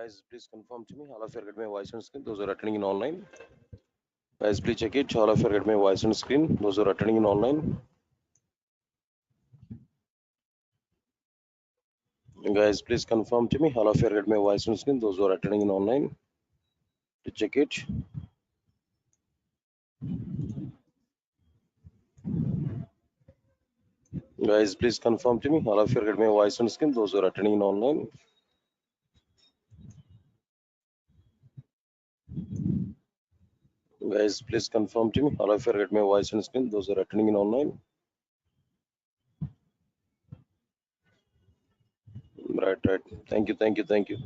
Guys, please confirm to me. All of you get my voice on screen. Those who are attending in online. Guys, please check it. All of you get my voice on screen. Those who are attending in online. Guys, please confirm to me. All of you get my voice on screen. Those who are attending in online. To check it. Guys, please confirm to me. All of you get my voice on screen. Those who are attending in online. Guys, please confirm to me. All of you get my voice on screen. Those who are attending in online. Right, right. Thank you, thank you, thank you.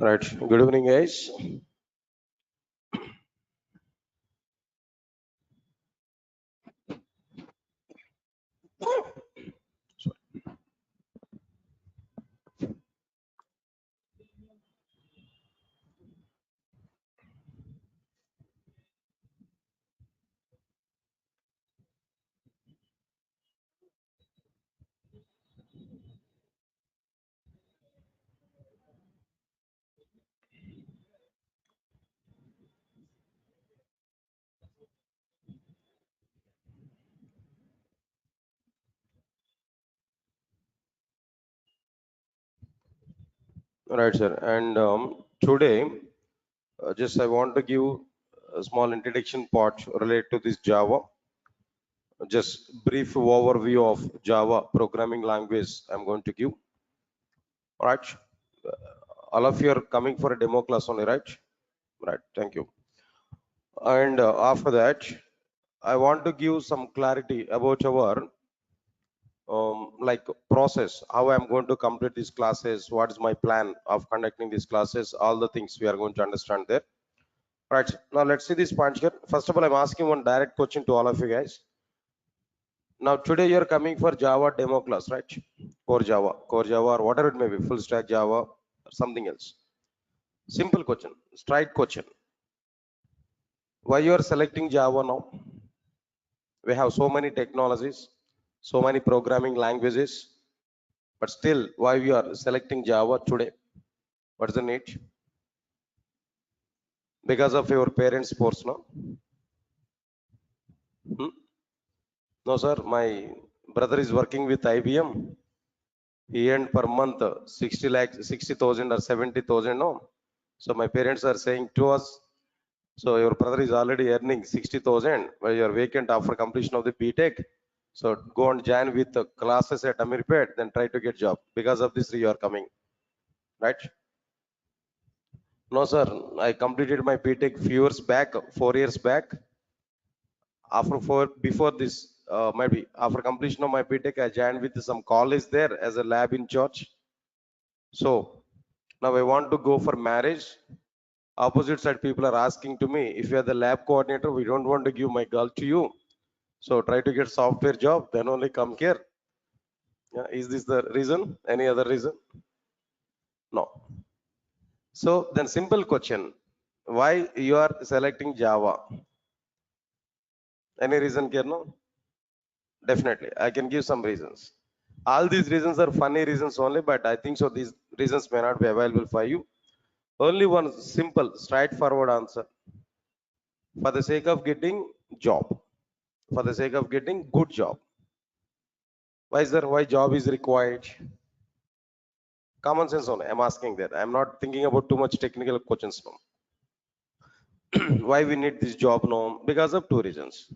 Right. Good evening, guys. Right, sir. And today, just I want to give a small introduction part related to this Java. Just brief overview of Java programming language I'm going to give. All right. All of you are coming for a demo class only, right? Right. Thank you. And after that, I want to give some clarity about our like process, how I'm going to complete these classes, what is my plan of conducting these classes, all the things we are going to understand there. Right. Now let's see this point here. First of all, I'm asking one direct question to all of you guys. Now today you're coming for Java demo class, right? Core Java or whatever it may be, full stack Java or something else. Simple question, straight question. Why you are selecting Java now? We have so many technologies, so many programming languages, but still why we are selecting Java today? What's the need? Because of your parents' force, no? Hmm? No, sir. My brother is working with IBM. He earned per month 60 lakhs, 60,000 or 70,000. No. So my parents are saying to us, so your brother is already earning 60,000 while you are vacant after completion of the BTech. So go and join with the classes at Amirpet, then try to get job. Because of this, you are coming, right? No, sir. I completed my BTech few years back, 4 years back. Before this, maybe after completion of my BTech, I joined with some college there as a lab in church. So now I want to go for marriage. Opposite side people are asking to me, if you are the lab coordinator, we don't want to give my girl to you. So try to get software job, then only come here. Yeah, is this the reason? Any other reason? No. So then simple question, why you are selecting Java? Any reason, Kerno? Definitely, I can give some reasons. All these reasons are funny reasons only, but I think so these reasons may not be available for you. Only one simple, straightforward answer. For the sake of getting job, for the sake of getting good job. Why is there? Why job is required? Common sense only. I'm asking that. I'm not thinking about too much technical questions now. Why we need this job now? Because of two reasons.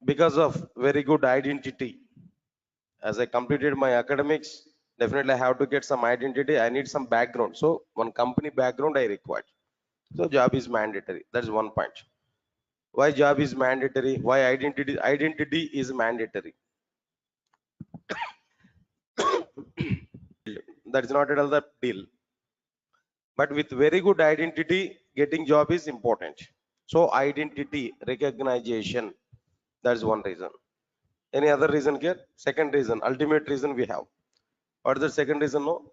Because of very good identity. As I completed my academics, definitely I have to get some identity. I need some background. So one company background I required. So job is mandatory. That's one point. Why job is mandatory? Why identity is mandatory? That is not at all the deal. But with very good identity, getting job is important. So identity, recognition, that's one reason. Any other reason here? Second reason, ultimate reason we have. What is the second reason? No.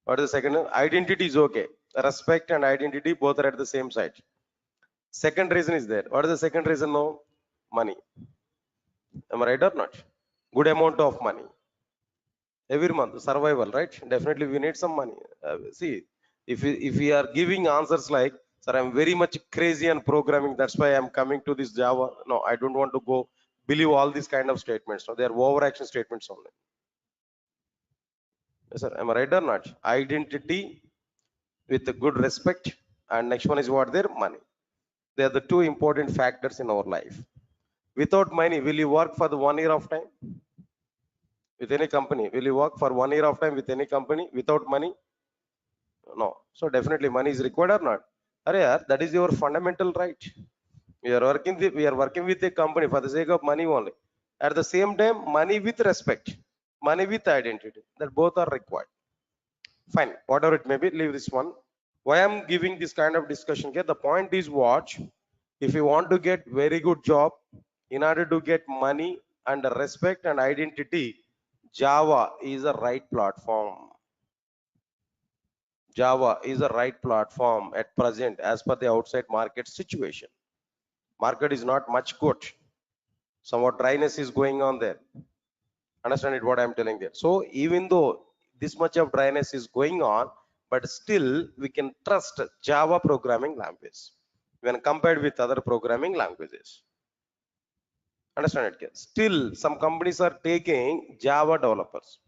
What is the second? Identity is okay. Respect and identity both are at the same side. Second reason is there. What is the second reason? No, money. Am I right or not? Good amount of money every month. Survival, right? Definitely, we need some money. See, if we are giving answers like, "Sir, I'm very much crazy on programming. That's why I'm coming to this Java." No, I don't want to go believe all these kind of statements. No, they are overaction statements only. Yes, sir. Am I right or not? Identity with a good respect, and next one is what? Their money. They are the two important factors in our life. Without money, will you work for the 1 year of time with any company? Will you work for 1 year of time with any company without money? No. So definitely money is required or not? Arey yaar, that is your fundamental right. We are working with a company for the sake of money only. At the same time, money with respect, money with identity. That both are required. Fine. Whatever it may be, leave this one. Why I'm giving this kind of discussion here? The point is what? If you want to get very good job, in order to get money and respect and identity, Java is a right platform. Java is a right platform at present as per the outside market situation. Market is not much good. Somewhat dryness is going on there. Understand it what I'm telling there. So even though this much of dryness is going on, but still we can trust Java programming language when compared with other programming languages. Understand it? Still, some companies are taking Java developers.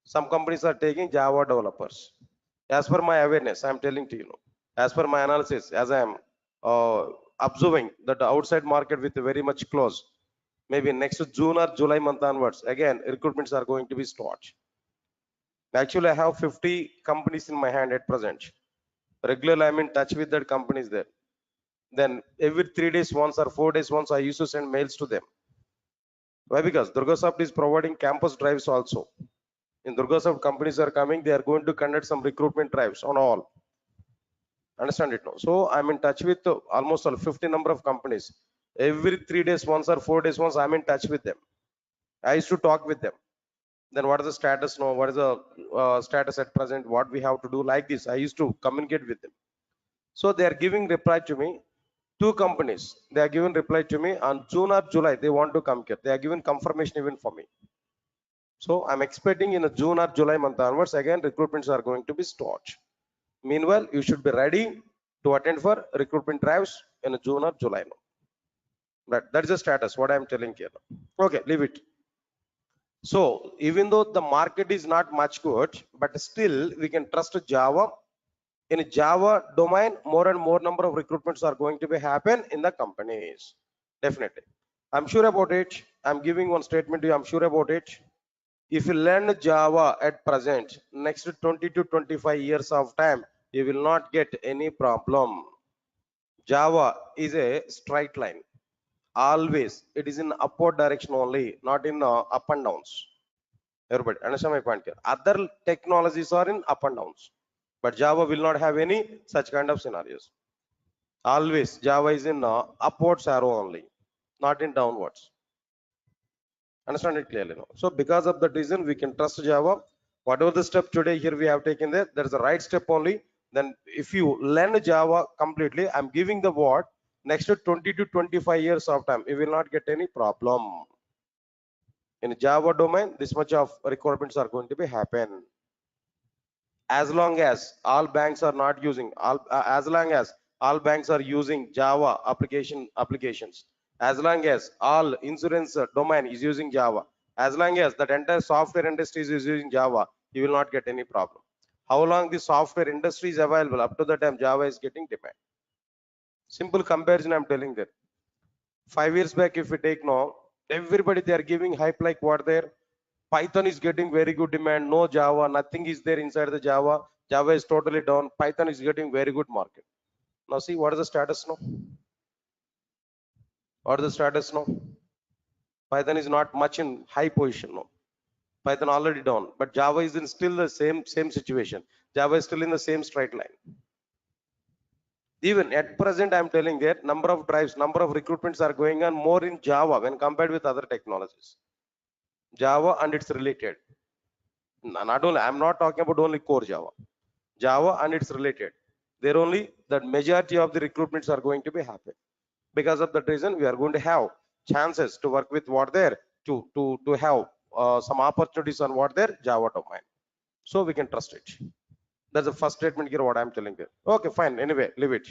Some companies are taking Java developers. As per my awareness, I'm telling to you, as per my analysis, as I am observing that the outside market with very much close, maybe next June or July month onwards, again, recruitments are going to be start. Actually, I have 50 companies in my hand at present. Regularly, I'm in touch with that companies there. Then every 3 days once or 4 days once, I used to send mails to them. Why? Because Durga is providing campus drives also. In Durga companies are coming, they are going to conduct some recruitment drives on all. Understand it now? So I'm in touch with almost 50 number of companies. Every 3 days once or 4 days once, I'm in touch with them. I used to talk with them. Then what is the status now? What is the status at present? What we have to do like this? I used to communicate with them. So they are giving reply to me. Two companies, they are giving reply to me on June or July. They want to come here. They are giving confirmation even for me. So I'm expecting in a June or July month onwards, again, recruitments are going to be started. Meanwhile, you should be ready to attend for recruitment drives in June or July. That is the status, what I'm telling here. Okay, leave it. So even though the market is not much good, but still we can trust Java. In Java domain, more and more number of recruitments are going to be happen in the companies. Definitely. I'm sure about it. I'm giving one statement to you. I'm sure about it. If you learn Java at present, next 20 to 25 years of time, you will not get any problem. Java is a straight line. Always, it is in upward direction only, not in up and downs. Everybody, understand my point here? Other technologies are in up and downs, but Java will not have any such kind of scenarios. Always, Java is in upwards arrow only, not in downwards. Understand it clearly now. So because of that reason, we can trust Java. Whatever the step today here we have taken there, that is the right step only. Then if you learn Java completely, I'm giving the word, next to 20 to 25 years of time, you will not get any problem. In Java domain, this much of requirements are going to be happen. As long as all banks are not using, as long as all banks are using Java applications, as long as all insurance domain is using Java, as long as that entire software industry is using Java, you will not get any problem. How long the software industry is available, up to the time Java is getting demand. Simple comparison I'm telling that. 5 years back, if we take now, everybody they are giving hype like what there. Python is getting very good demand. No Java, nothing is there inside the Java. Java is totally down. Python is getting very good market. Now see what is the status now? What is the status now? Python is not much in high position now. Python already down, but Java is in still the same situation. Java is still in the same straight line. Even at present, I'm telling that number of drives, number of recruitments are going on more in Java when compared with other technologies. Java and it's related. Not only, I'm not talking about only core Java. Java and it's related. There only the majority of the recruitments are going to be happen. Because of that reason, we are going to have chances to work with what there to have some opportunities on what there Java domain. So we can trust it. That's the first statement here. What I'm telling you. Okay, fine. Anyway, leave it.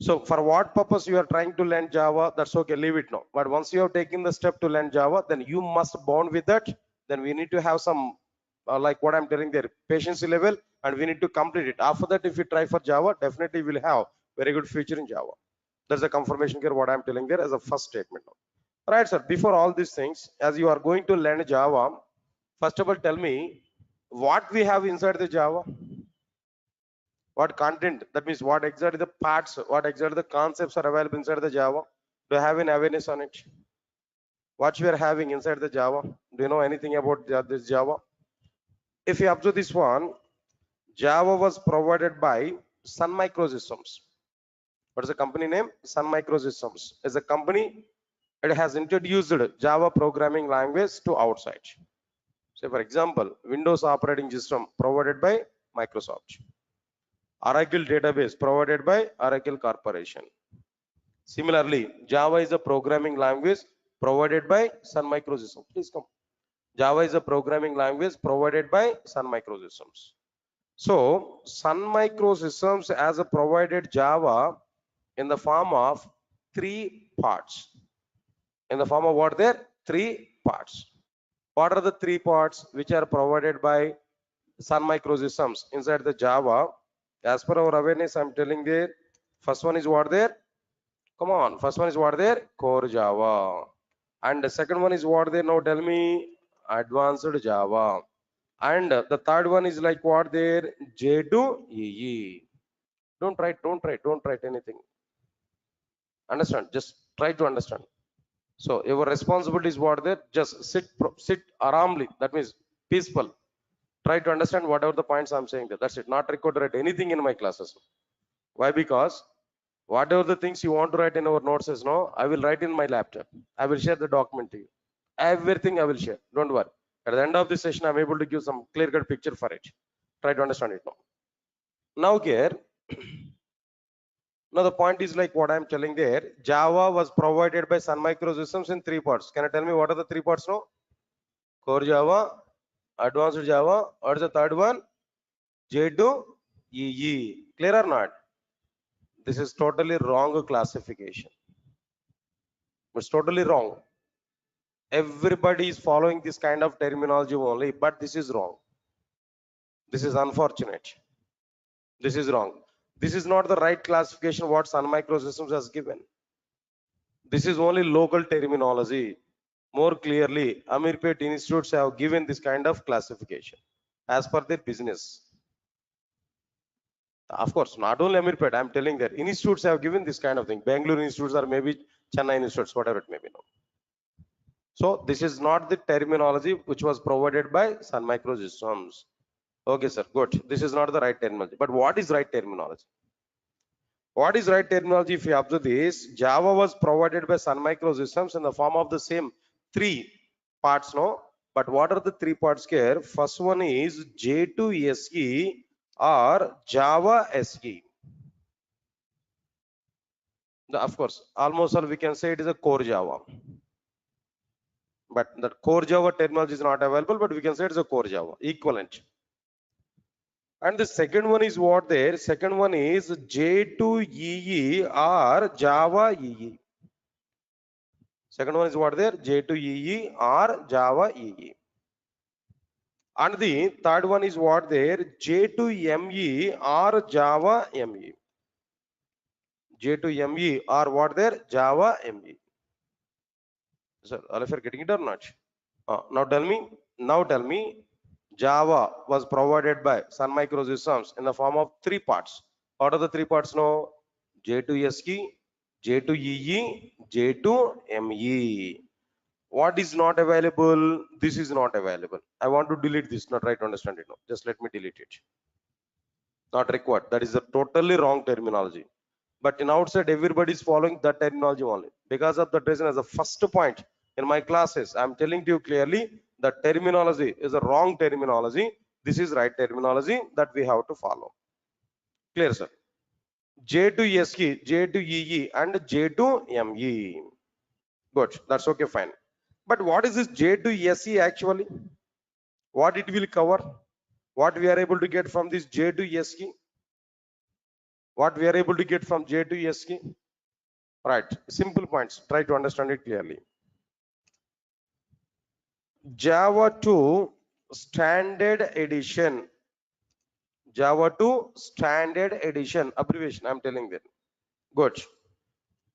So for what purpose you are trying to learn Java, that's okay, leave it now. But once you have taken the step to learn Java, then you must bond with that. Then we need to have some, like what I'm telling there, patience level, and we need to complete it. After that, if you try for Java, definitely we'll have very good future in Java. That's a confirmation here, what I'm telling there as a first statement now. All right, sir, before all these things, as you are going to learn Java, first of all, tell me what we have inside the Java. What content, that means what exactly the parts, what exactly the concepts are available inside the Java. Do you have an awareness on it? What you are having inside the Java? Do you know anything about this Java? If you observe this one, Java was provided by Sun Microsystems. What is the company name? Sun Microsystems is a company. It has introduced Java programming language to outside. So for example, Windows operating system provided by Microsoft. Oracle database provided by Oracle Corporation. Similarly, Java is a programming language provided by Sun Microsystems. Please come. Java is a programming language provided by Sun Microsystems. So Sun Microsystems has a provided Java in the form of 3 parts. In the form of what there? 3 parts. What are the 3 parts which are provided by Sun Microsystems inside the Java? As per our awareness, I'm telling there. First one is what there? Come on. First one is what there? Core Java. And the second one is what there? Now tell me. Advanced Java. And the third one is like what there? J2EE. Don't write anything. Understand? Just try to understand. So your responsibility is what there? Just sit aramly. That means peaceful. Try to understand whatever the points I'm saying there. That's it. Not record to write anything in my classes. Why? Because whatever the things you want to write in our notes is no, I will write in my laptop. I will share the document to you. Everything I will share. Don't worry. At the end of this session, I'm able to give some clear-cut picture for it. Try to understand it now. Now here, now the point is like what I'm telling there. Java was provided by Sun Microsystems in 3 parts. Can you tell me what are the 3 parts now? Core Java, Advanced Java, or the third one? J2EE. Clear or not? This is totally wrong classification. It's totally wrong. Everybody is following this kind of terminology only, but this is wrong. This is unfortunate. This is wrong. This is not the right classification what Sun Microsystems has given. This is only local terminology. More clearly, Amirpet institutes have given this kind of classification as per their business. Of course, not only Amirpet, I'm telling that institutes have given this kind of thing. Bangalore institutes or maybe Chennai institutes, whatever it may be now. So this is not the terminology which was provided by Sun Microsystems. Okay, sir, good. This is not the right terminology. But what is right terminology? What is right terminology? If you observe this, Java was provided by Sun Microsystems in the form of the same 3 parts, no? But what are the 3 parts here? First one is J2SE or Java SE. Of course, almost all we can say it is a core Java. But the core Java terminology is not available, but we can say it's a core Java, equivalent. And the second one is what there? Second one is J2EE or Java EE. Second one is what there? J2EE or Java EE. And the third one is what there? J2ME or Java ME. J2ME or what there? Java ME. So all of you are getting it or not? Now tell me, Java was provided by Sun Microsystems in the form of 3 parts. What are the 3 parts now? J2SE, J2EE, J2ME. What is not available? This is not available. I want to delete this, not try to understand it now. Just let me delete it. Not required. That is a totally wrong terminology. But in outside, everybody is following that terminology only. Because of that reason, as a first point in my classes, I'm telling to you clearly, the terminology is a wrong terminology. This is right terminology that we have to follow. Clear, sir? J to SE, J to EE, and J to ME. Good, that's okay, fine. But what is this J to SE actually? What it will cover? What we are able to get from this J to SE? What we are able to get from J to SE? Right, simple points. Try to understand it clearly. Java 2 Standard Edition. Java 2 Standard Edition. Abbreviation, I'm telling that. Good.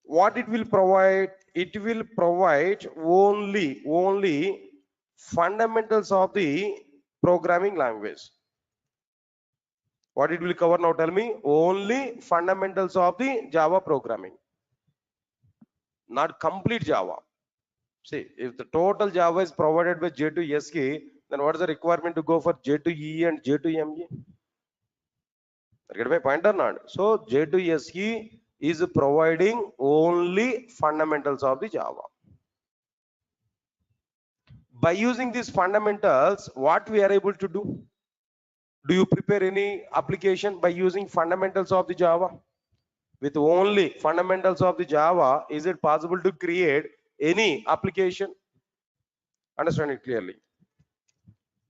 What it will provide? It will provide only fundamentals of the programming language. What it will cover now? Tell me. Only fundamentals of the Java programming, not complete Java. See, if the total Java is provided by J to SE, then what is the requirement to go for J to EE and J to ME? Get my point or not? So J to SE is providing only fundamentals of the Java. By using these fundamentals, what we are able to do? Do you prepare any application by using fundamentals of the Java? With only fundamentals of the Java, is it possible to create any application? Understand it clearly.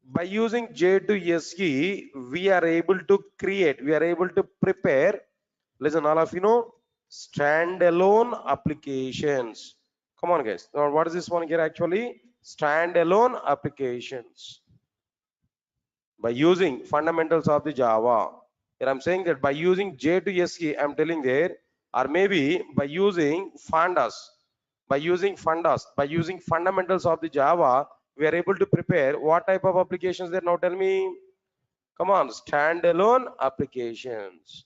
By using J to SE, we are able to create, we are able to prepare, listen, all of you know, standalone applications. Come on, guys. Now, what is this one here actually? Standalone applications. By using fundamentals of the Java. Here I'm saying that by using J to SE, I'm telling there, or maybe by using by using fundamentals of the Java, we are able to prepare what type of applications there? Now tell me. Come on, standalone applications.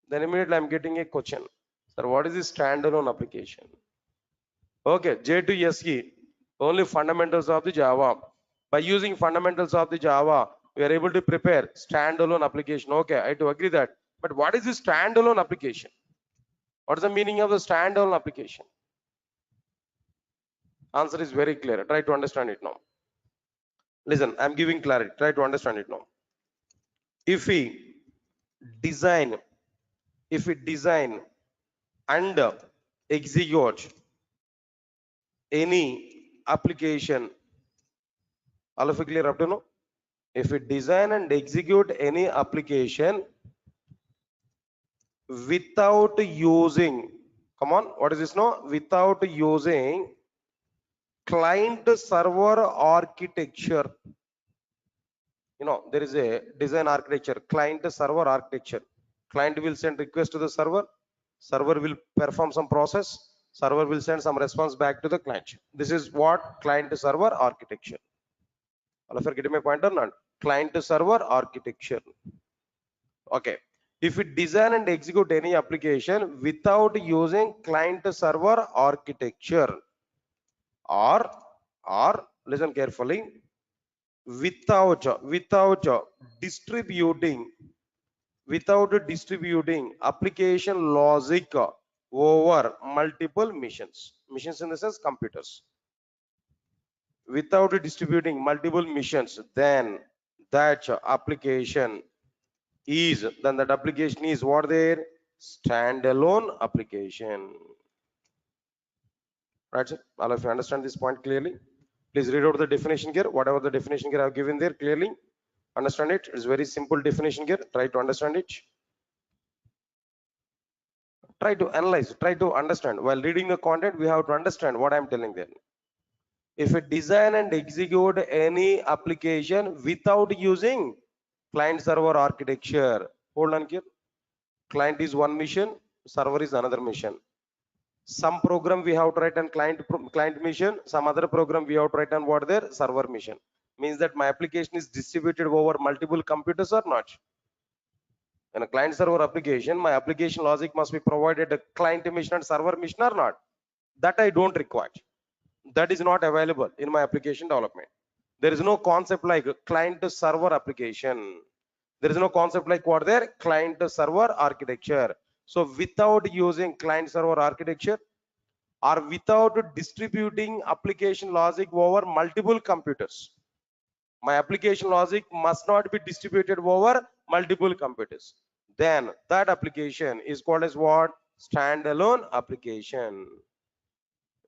Then immediately I'm getting a question. Sir, what is this standalone application? Okay, J to SE, only fundamentals of the Java. By using fundamentals of the Java, we are able to prepare standalone application. Okay, I do agree that. But what is this standalone application? What is the meaning of the standalone application? Answer is very clear. Try to understand it now. Listen, I'm giving clarity. Try to understand it now. If we design, and execute any application, all of you clear up to now? If we design and execute any application without using, come on, what is this now? Without using client server architecture. You know, there is a design architecture, client server architecture. Client will send request to the server, server will perform some process, server will send some response back to the client. This is what client server architecture. All of you are getting my point or not? Client server architecture. Okay. If we design and execute any application without using client server architecture, or listen carefully, without distributing application logic over multiple machines in the sense computers, without distributing multiple machines, then that application is what their standalone application. Right, sir? All of you understand this point clearly? Please read out the definition here. Whatever the definition here I have given there, clearly understand it. It's very simple definition here. Try to understand it. Try to analyze, try to understand. While reading the content, we have to understand what I'm telling there. If we design and execute any application without using client server architecture, hold on here. Client is one mission, server is another mission. Some program we have to write on client mission, some other program we have to write on what their server mission. Means that my application is distributed over multiple computers or not. In a client server application, my application logic must be provided a client mission and server mission or not. That I don't require. That is not available in my application development. There is no concept like client server application. There is no concept like what there client server architecture. So without using client server architecture or without distributing application logic over multiple computers, My application logic must not be distributed over multiple computers. Then that application is called as what? Standalone application.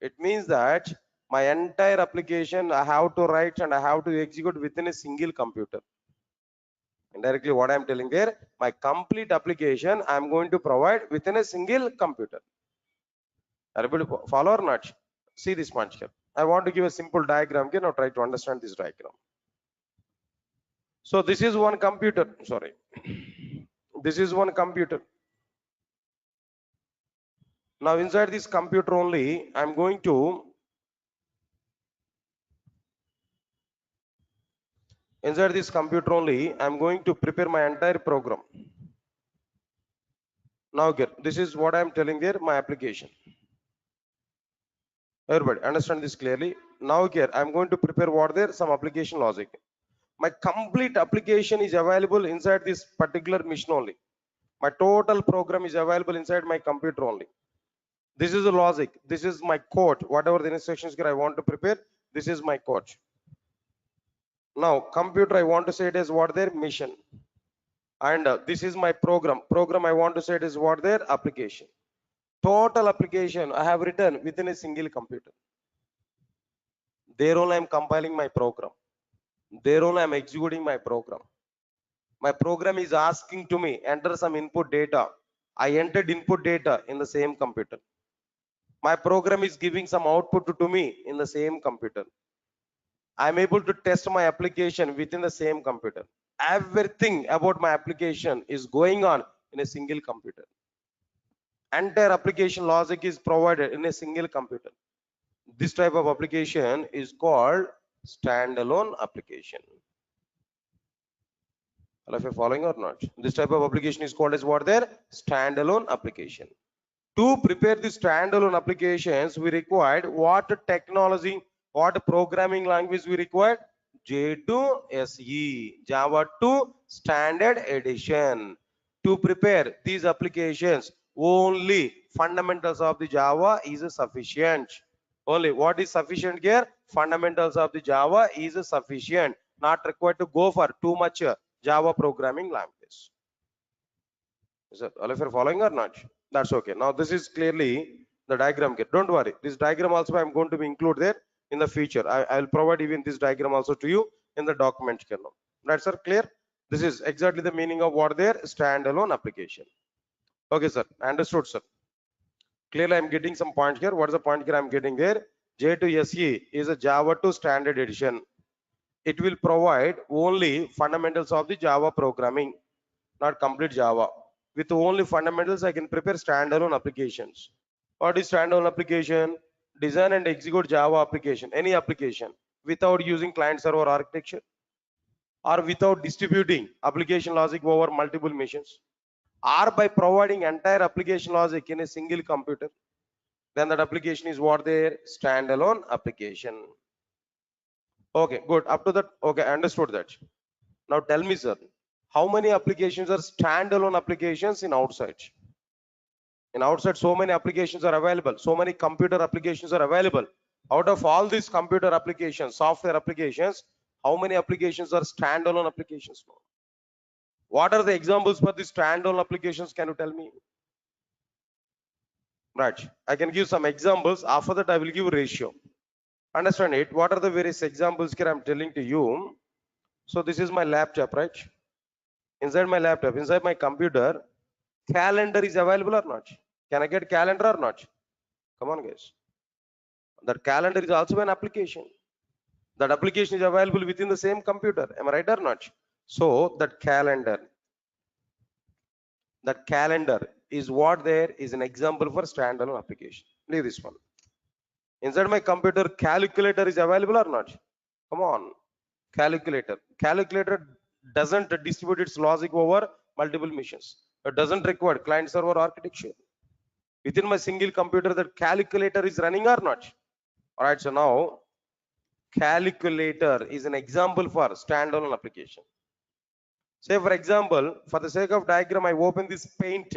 It means that my entire application I have to write and I have to execute within a single computer. Indirectly, what I'm telling there, my complete application I'm going to provide within a single computer. Are you able to follow or not? See this punch here. I want to give a simple diagram here. Now try to understand this diagram. So this is one computer. Sorry. This is one computer. Now inside this computer only, I'm going to prepare my entire program. Now here, this is what I'm telling here, my application. Everybody understand this clearly. Now here, I'm going to prepare what there, some application logic. My complete application is available inside this particular machine only. My total program is available inside my computer only. This is the logic. This is my code. Whatever the instructions here I want to prepare, this is my code. Now computer I want to say it as what their mission. And this is my program. Program I want to say it is what their application. Total application I have written within a single computer. There only I am compiling my program. There only I am executing my program. My program is asking to me enter some input data. I entered input data in the same computer. My program is giving some output to me in the same computer. I am able to test my application within the same computer. Everything about my application is going on in a single computer. Entire application logic is provided in a single computer. This type of application is called standalone application. If you're following or not, this type of application is called as what there? Standalone application. To prepare the standalone applications, we required what technology, what programming language we required? J2SE, Java 2 Standard Edition. To prepare these applications, only fundamentals of the Java is sufficient. Only what is sufficient here? Fundamentals of the Java is sufficient. Not required to go for too much Java programming language. Is that all of you are following or not? That's okay. Now this is clearly the diagram here. Don't worry. This diagram also I'm going to be include there in the future. I will provide even this diagram also to you in the document here now. Right, sir? Clear? This is exactly the meaning of what there standalone application. Okay, sir. Understood, sir. Clearly, I'm getting some point here. What is the point here I'm getting there? J2SE is a Java 2 Standard Edition. It will provide only fundamentals of the Java programming, not complete Java. With only fundamentals, I can prepare standalone applications. What is standalone application? Design and execute Java application, any application, without using client server architecture or without distributing application logic over multiple machines, or by providing entire application logic in a single computer. Then that application is what their standalone application. Okay, good. Up to that, okay, I understood that. Now tell me, sir, how many applications are standalone applications in outside? In outside, so many applications are available. So many computer applications are available. Out of all these computer applications, software applications, how many applications are standalone applications? What are the examples for these standalone applications? Can you tell me? Right. I can give some examples. After that, I will give ratio. Understand it? What are the various examples here I'm telling to you? So this is my laptop, right? Inside my laptop, inside my computer, calendar is available or not? Can I get calendar or not? Come on, guys. That calendar is also an application. That application is available within the same computer. Am I right or not? So that calendar is what there is an example for standalone application. Leave this one. Inside my computer, calculator is available or not? Come on. Calculator doesn't distribute its logic over multiple machines. It doesn't require client server architecture. Within my single computer, that calculator is running or not? All right, so now calculator is an example for standalone application. Say for example, for the sake of diagram, I open this paint.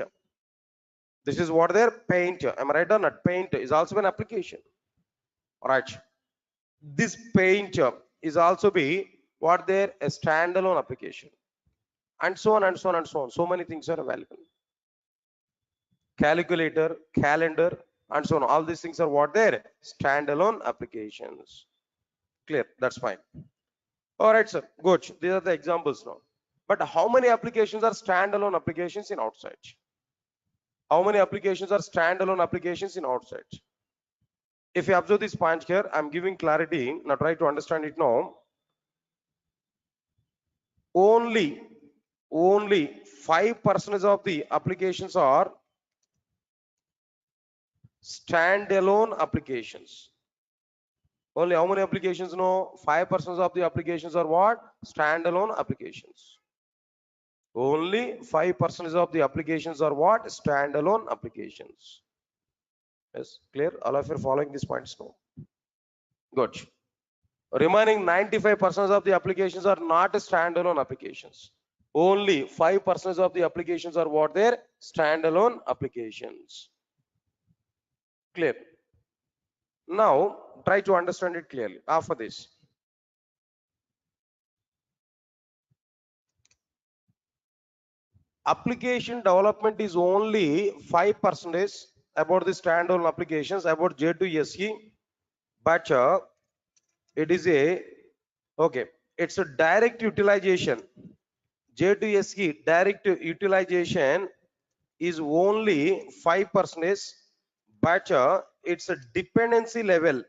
This is what their paint. Am I right or not? Paint is also an application. All right. This paint is also be what there? A standalone application. And so on and so on and so on. So many things are available. Calculator, calendar, and so on. All these things are what there? Standalone applications. Clear? That's fine. All right, sir. Good. These are the examples now. But how many applications are standalone applications in outside? How many applications are standalone applications in outside? If you observe this point here, I'm giving clarity. Now try to understand it now. Only 5% of the applications are standalone applications. Only how many applications? No, 5% of the applications are what? Standalone applications. Only 5% of the applications are what? Standalone applications. Yes, clear? All of you are following these points now. Good. Remaining 95% of the applications are not standalone applications. Only 5% of the applications are what? They're standalone applications. Clear? Now try to understand it clearly after this. Application development is only 5% about the standalone applications, about J2SE, but it is a, okay, it's a direct utilization. J2SE direct utilization is only 5%, but it's a dependency level.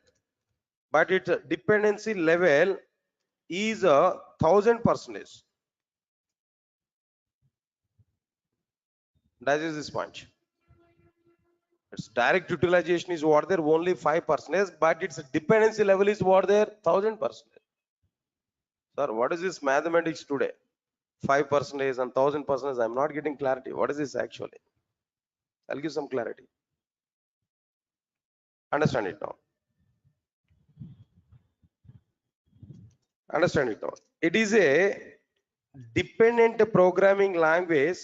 But its dependency level is 1000%. That is this point. Its direct utilization is what there only 5%, but its dependency level is what there 1000%. Sir, what is this mathematics today? 5% and 1000%. I'm not getting clarity. What is this actually? I'll give some clarity. Understand it now. Understand it now. It is a dependent programming language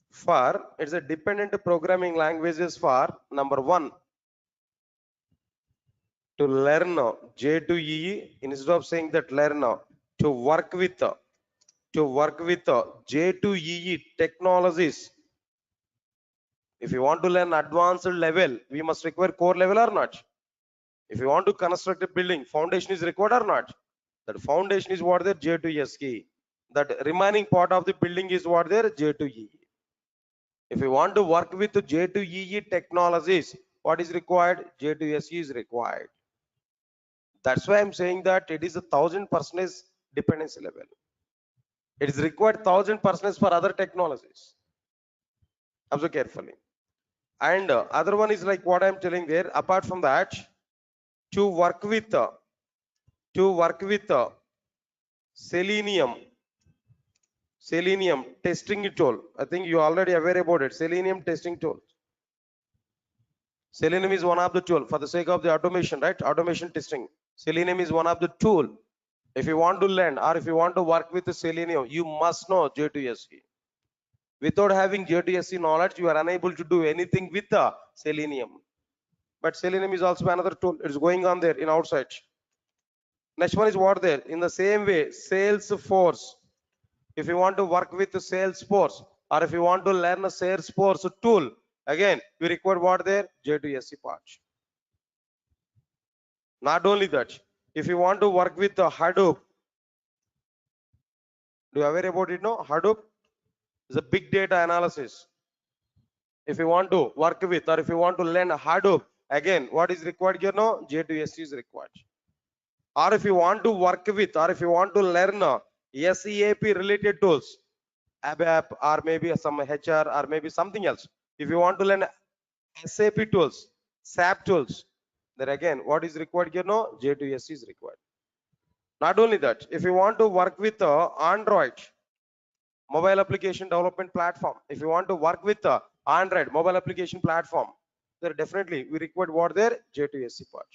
for, it's a dependent programming languages for number one, to learn J2EE, instead of saying that learn, to work with J2EE technologies. If you want to learn advanced level, we must require core level or not? If you want to construct a building, foundation is required or not? That foundation is what there J2SE. That remaining part of the building is what there J2EE. If you want to work with J2EE technologies, what is required? J2SE is required. That's why I'm saying that it is 1000% dependency level. It is required 1000% for other technologies. Observe carefully. And other one is like what I'm telling there. Apart from that, to work with Selenium testing tool. I think you already aware about it. Selenium testing tool. Selenium is one of the tool for the sake of the automation, right? Automation testing. Selenium is one of the tool. If you want to learn or if you want to work with the Selenium, you must know J2SE. Without having J2SE knowledge, you are unable to do anything with the Selenium. But Selenium is also another tool. It's going on there in outside. Next one is what there? In the same way, Salesforce. If you want to work with the Salesforce or if you want to learn a Salesforce tool, again, you require what there? J2SE part. Not only that, if you want to work with the Hadoop, do you aware about it? No, Hadoop is a big data analysis. If you want to work with or if you want to learn Hadoop, again, what is required here? No, J2SE is required. Or if you want to work with or if you want to learn SAP related tools, ABAP or maybe some HR or maybe something else. If you want to learn SAP tools, SAP tools, then again, what is required here? No, J2SE is required. Not only that, if you want to work with Android mobile application development platform, if you want to work with Android mobile application platform, then definitely we require what there? J2SE part.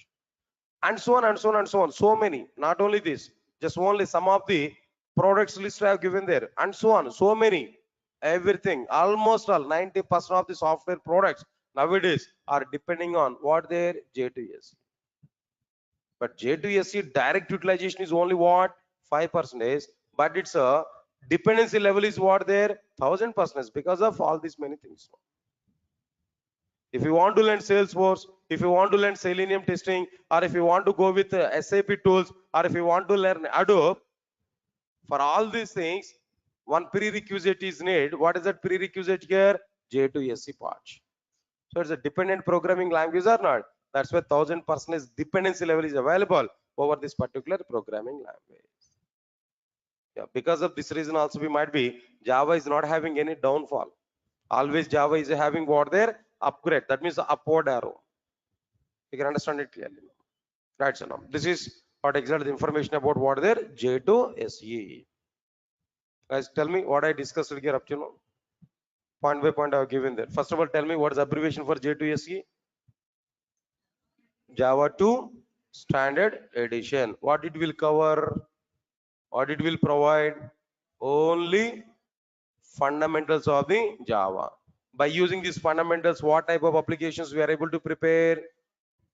And so on and so on and so on. So many. Not only this, just only some of the products list I have given there, and so on. So many. Everything, almost all 90% of the software products nowadays are depending on what their J2SE. But J2SE direct utilization is only what? 5%. But its a dependency level is what there? 1000% because of all these many things. If you want to learn Salesforce, if you want to learn Selenium testing, or if you want to go with SAP tools, or if you want to learn Adobe, for all these things, one prerequisite is needed. What is that prerequisite here? J2SE part. So it's a dependent programming language or not? That's why 1000% dependency level is available over this particular programming language. Yeah, because of this reason also we might be Java is not having any downfall. Always Java is having what there? Upgrade. That means upward arrow. You can understand it clearly. Right, so now this is what exactly the information about what there? J2SE. Guys, tell me what I discussed here up to now. Point by point I have given there. First of all, tell me what is the abbreviation for J2SE? Java 2 Standard Edition. What it will cover? What it will provide? Only fundamentals of the Java. By using these fundamentals, what type of applications we are able to prepare?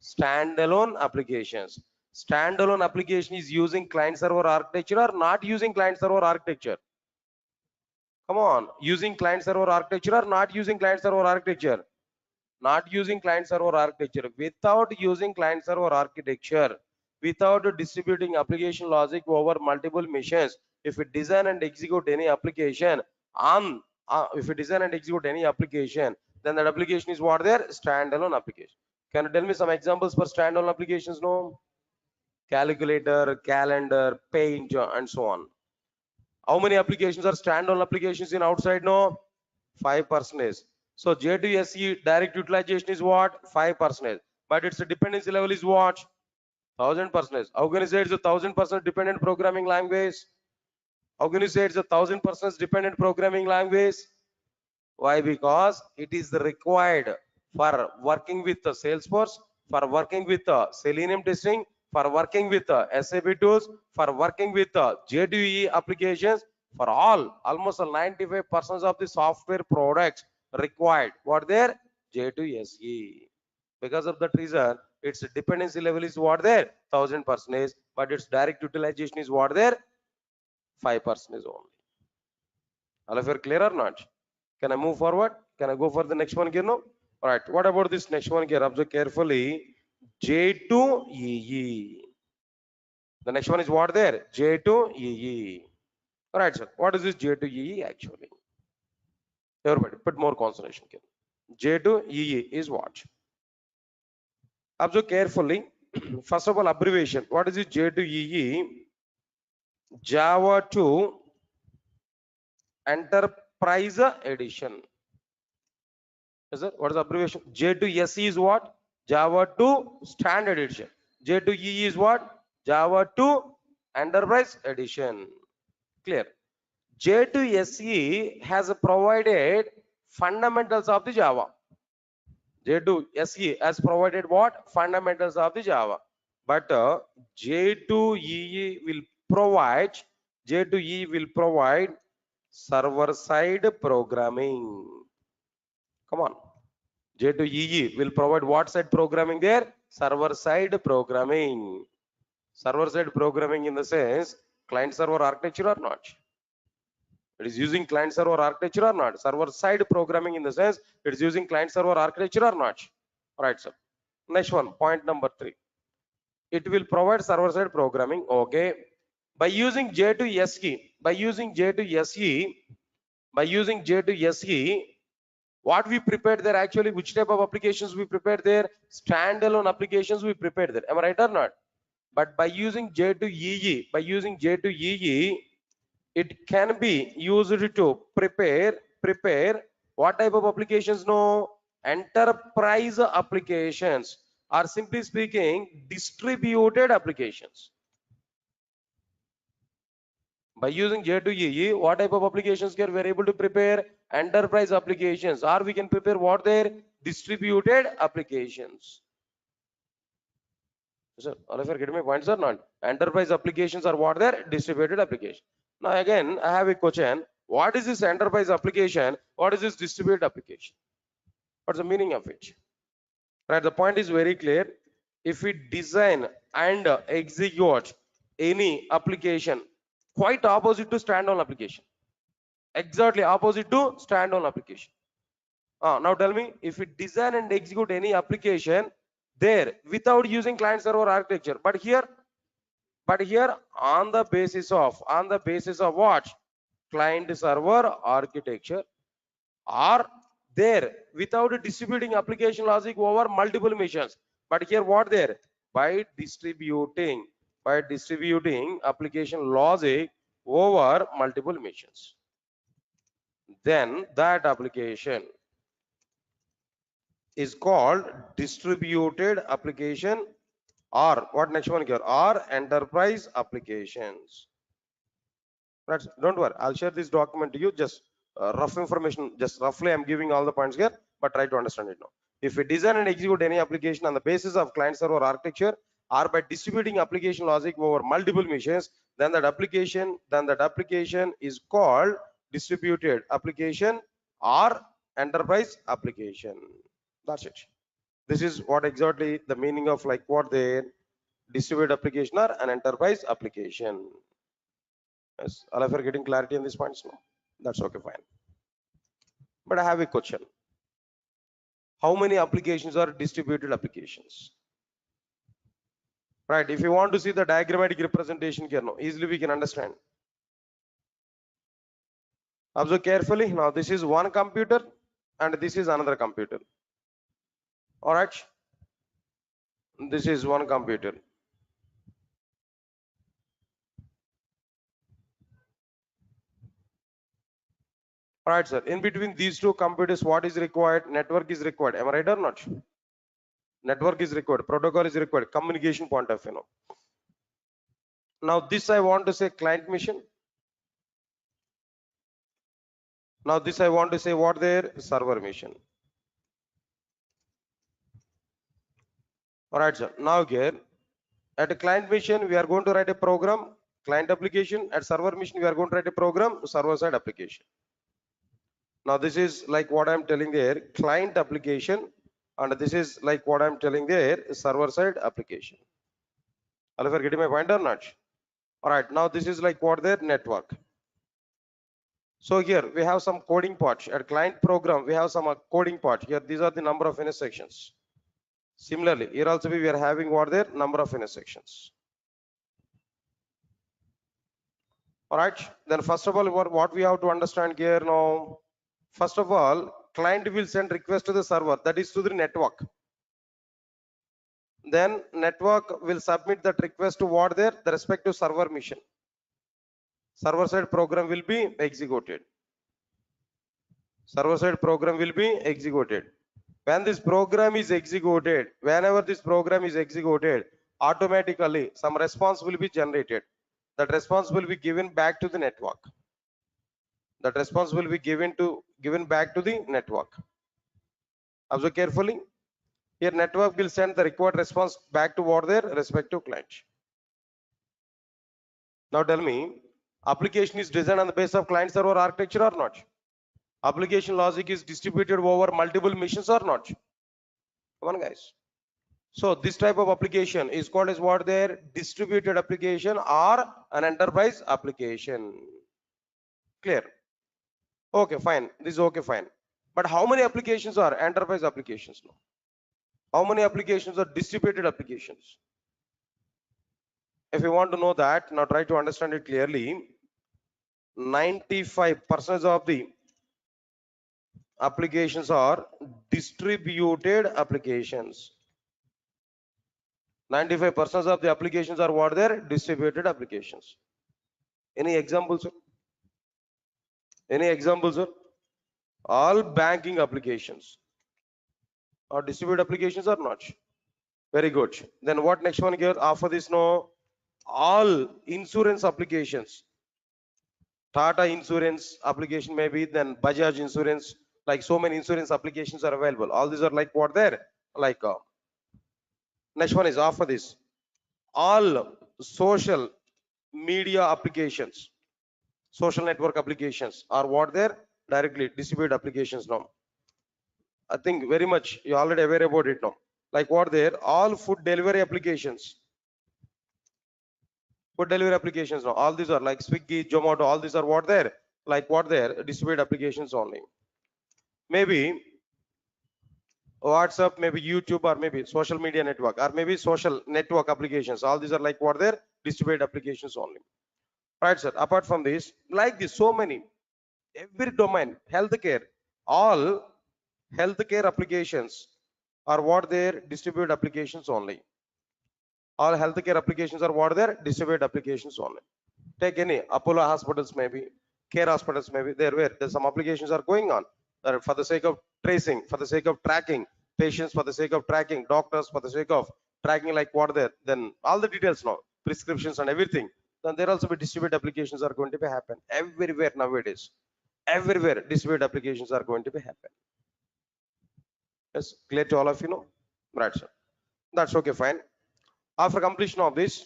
Standalone applications. Standalone application is using client server architecture or not using client server architecture? Come on, using client server architecture or not using client server architecture? Not using client server architecture. Without using client server architecture, without distributing application logic over multiple machines, if we design and execute any application on if we design and execute any application, then that application is what there? Standalone application. Can you tell me some examples for standalone applications? No? Calculator, calendar, paint, and so on. How many applications are standalone applications in outside? No? 5%. So J2SE direct utilization is what? 5%. But its dependency level is what? 1000%. How can you say it's a 1000% dependent programming language? How can you say it's a 1000% dependent programming language? Why? Because it is required for working with the Salesforce, for working with the Selenium testing, for working with the SAP tools, for working with the J2EE applications, for almost 95% of the software products required. What there? J2SE. Because of that reason, its dependency level is what there? 1000%, but its direct utilization is what there? 5% only. All of you are clear or not? Can I move forward? Can I go for the next one here now? All right. What about this next one here? Observe carefully. J2EE. The next one is what there? J2EE. All right, sir. What is this J2EE actually? Everybody, put more concentration here. J2EE is what? Observe carefully. First of all, abbreviation. What is this J2EE? Java 2 Enterprise Edition. What is the abbreviation? J2SE is what? Java 2 Standard Edition. J2EE is what? Java 2 Enterprise Edition. Clear? J2SE has provided fundamentals of the Java. J2SE has provided what? Fundamentals of the Java. But J2EE will provide server-side programming. Come on. J2EE will provide what side programming there? Server-side programming. Server-side programming in the sense client-server architecture or not? It is using client-server architecture or not? Server-side programming in the sense it is using client-server architecture or not? All right, sir. Next one, point number 3. It will provide server-side programming. Okay. By using J2SE, what we prepared there actually, which type of applications we prepared there? Standalone applications we prepared there. Am I right or not? But by using J2EE, it can be used to prepare what type of applications? No, enterprise applications, or simply speaking, distributed applications. By using J2EE, what type of applications can we are able to prepare? Enterprise applications, or we can prepare what there? Distributed applications. Sir, all of you are getting my points or not? Enterprise applications are what there? Distributed application. Now again, I have a question. What is this enterprise application? What is this distributed application? What's the meaning of it? Right, the point is very clear. if we design and execute any application, quite opposite to standalone application, exactly opposite to standalone application. Now tell me, if we design and execute any application there without using client server architecture, but here on the basis of what? Client server architecture, or there without distributing application logic over multiple machines. But here what there? By distributing application logic over multiple machines. Then that application is called distributed application, or what next one here? Or enterprise applications. Don't worry, I'll share this document to you. Just rough information, just roughly I'm giving all the points here, but try to understand it now. If we design and execute any application on the basis of client server architecture, or by distributing application logic over multiple machines, then that application is called distributed application or enterprise application. That's it. This is what exactly the meaning of like what they distributed application or an enterprise application. Yes, all of you are getting clarity on these points now. That's okay, fine. But I have a question. How many applications are distributed applications? Right, if you want to see the diagrammatic representation here now, easily we can understand. Observe carefully. Now this is one computer and this is another computer. All right. This is one computer. All right, sir. In between these two computers, what is required? Network is required. Am I right or not? Network is required. Protocol is required. Communication point of view. Now this I want to say client mission. Now this I want to say what there? Server mission. All right, sir. Now here at a client mission, we are going to write a program, client application. At server mission, we are going to write a program, server side application. Now this is like what I'm telling there, client application, and this is like what I'm telling there, server side application. All of you are getting my point or not? All right. Now this is like what there, network. So here we have some coding part. At client program, we have some coding part. Here these are the number of intersections. Similarly, here also we are having what there, number of intersections. All right. Then first of all, what we have to understand here now. First of all, client will send request to the server, that is to the network. Then network will submit that request to what there, the respective server mission. Server side program will be executed. Server side program will be executed. When this program is executed, whenever this program is executed, automatically some response will be generated. That response will be given back to the network. That response will be given back to the network. Observe carefully. Here network will send the required response back to what their respective client. Now tell me, application is designed on the basis of client server architecture or not? Application logic is distributed over multiple machines or not? Come on, guys. So this type of application is called as what their distributed application or an enterprise application. Clear? Okay, fine. This is okay, fine. But how many applications are enterprise applications now? How many applications are distributed applications? If you want to know that, now try to understand it clearly. 95% of the applications are distributed applications. 95% of the applications are what they're distributed applications. Any examples? Any examples? All banking applications are distributed applications or not? Very good. Then what next one here? After this, no, all insurance applications. Tata insurance application maybe, then Bajaj insurance, like so many insurance applications are available. All these are like what there? Like next one is after this. All social media applications, social network applications are what there? Directly distributed applications now. I think very much you're already aware about it now. Like what there? All food delivery applications. Food delivery applications now. All these are like Swiggy, Zomato, all these are what there? Like what there? Distributed applications only. Maybe WhatsApp, maybe YouTube, or maybe social media network, or maybe social network applications. All these are like what there? Distributed applications only. Right, sir. Apart from this, like this, so many, every domain, healthcare, all healthcare applications are what their distributed applications only. All healthcare applications are what their distributed applications only. Take any Apollo hospitals, maybe care hospitals, maybe there where there's some applications are going on for the sake of tracing, for the sake of tracking patients, for the sake of tracking doctors, for the sake of tracking like what there. Then all the details now, prescriptions and everything. Then there also be distributed applications are going to be happen everywhere nowadays. Everywhere distributed applications are going to be happen. Yes, clear to all of you know? Right, sir. That's okay, fine. After completion of this,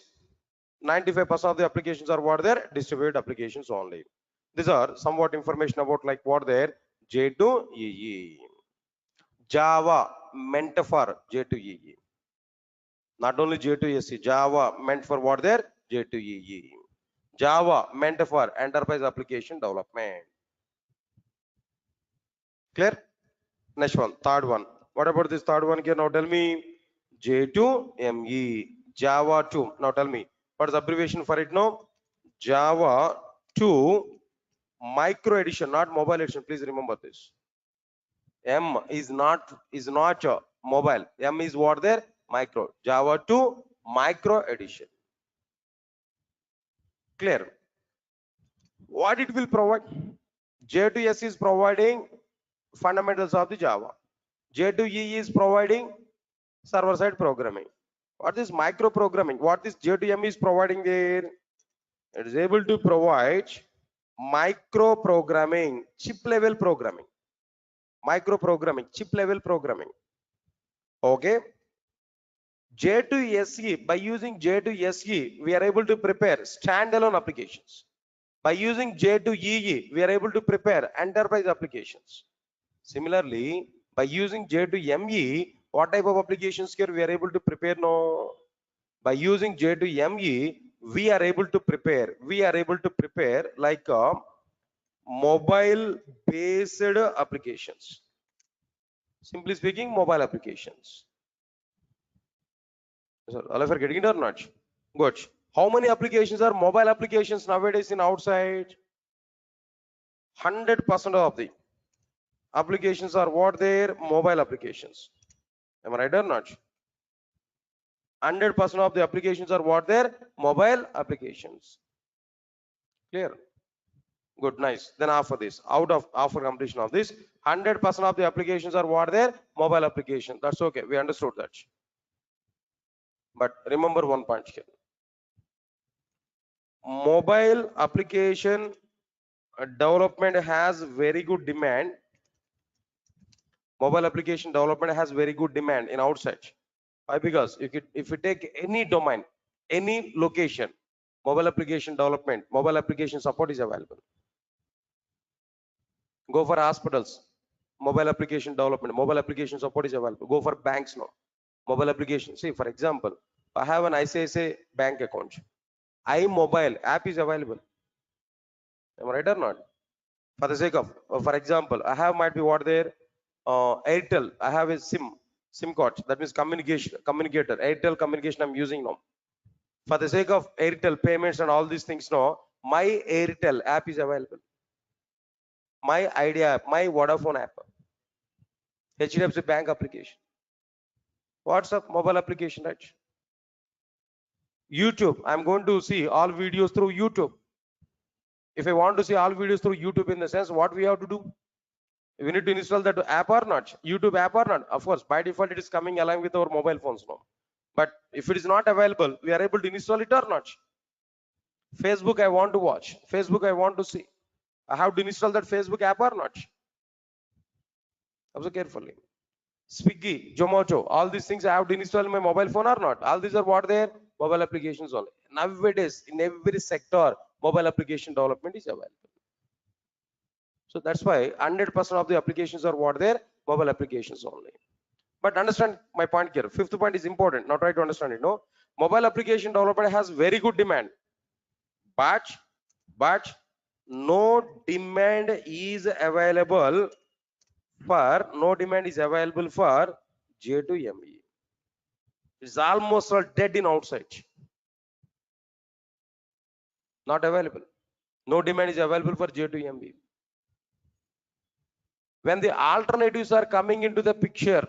95% of the applications are what there? Distributed applications only. These are somewhat information about like what there? J2EE. Java meant for J2EE. Not only J2SC, Java meant for what there? J2EE. Java meant for enterprise application development. Clear? Next one, third one. What about this third one here? Now tell me. J2ME. Java 2. Now tell me. What is the abbreviation for it now? Java 2 micro edition, not mobile edition. Please remember this. M is not mobile. M is what there? Micro. Java 2 micro edition. Clear? What it will provide? J2S is providing fundamentals of the Java. J2E is providing server-side programming. What is micro programming? What this J2M is providing there? It is able to provide micro programming, chip level programming. Micro programming, chip level programming. Okay. J2SE, by using J2SE, we are able to prepare standalone applications. By using J2EE, we are able to prepare enterprise applications. Similarly, by using J2ME, what type of applications here we are able to prepare now? By using J2ME, we are able to prepare like mobile based applications. Simply speaking, mobile applications. So, all of you are getting it or not? Good. How many applications are mobile applications nowadays in outside? 100% of the applications are what their mobile applications. Am I right or not? 100% of the applications are what their mobile applications. Clear? Good, nice. Then after this, after completion of this, 100% of the applications are what their mobile application. That's okay. We understood that. But remember one point here. Mobile application development has very good demand. Mobile application development has very good demand in outside. Why? Because if you take any domain, any location, mobile application development, mobile application support is available. Go for hospitals, mobile application development, mobile application support is available. Go for banks now, mobile application. See, for example, I have an ICICI bank account. iMobile app is available. Am I right or not? For the sake of, for example, I have might be what there, Airtel. I have a SIM card. That means communicator. Airtel communication I'm using now. For the sake of Airtel payments and all these things now, my Airtel app is available. My Idea app, my Vodafone app, HDFC Bank application, WhatsApp mobile application, right? YouTube, I'm going to see all videos through YouTube. If I want to see all videos through YouTube, in the sense, what we have to do? We need to install that app or not? YouTube app or not? Of course, by default, it is coming along with our mobile phones now. But if it is not available, we are able to install it or not? Facebook, I want to watch. Facebook, I want to see. I have to install that Facebook app or not? Observe carefully. Swiggy, Zomato, all these things I have to install in my mobile phone or not? All these are what they are? Mobile applications only. Nowadays, in every sector, mobile application development is available. So that's why 100% of the applications are what they are? Mobile applications only. But understand my point here. Fifth point is important. Now try to understand it. No, mobile application development has very good demand, but but no demand is available for J2ME. It's almost all dead in outside. Not available. No demand is available for J2ME. When the alternatives are coming into the picture,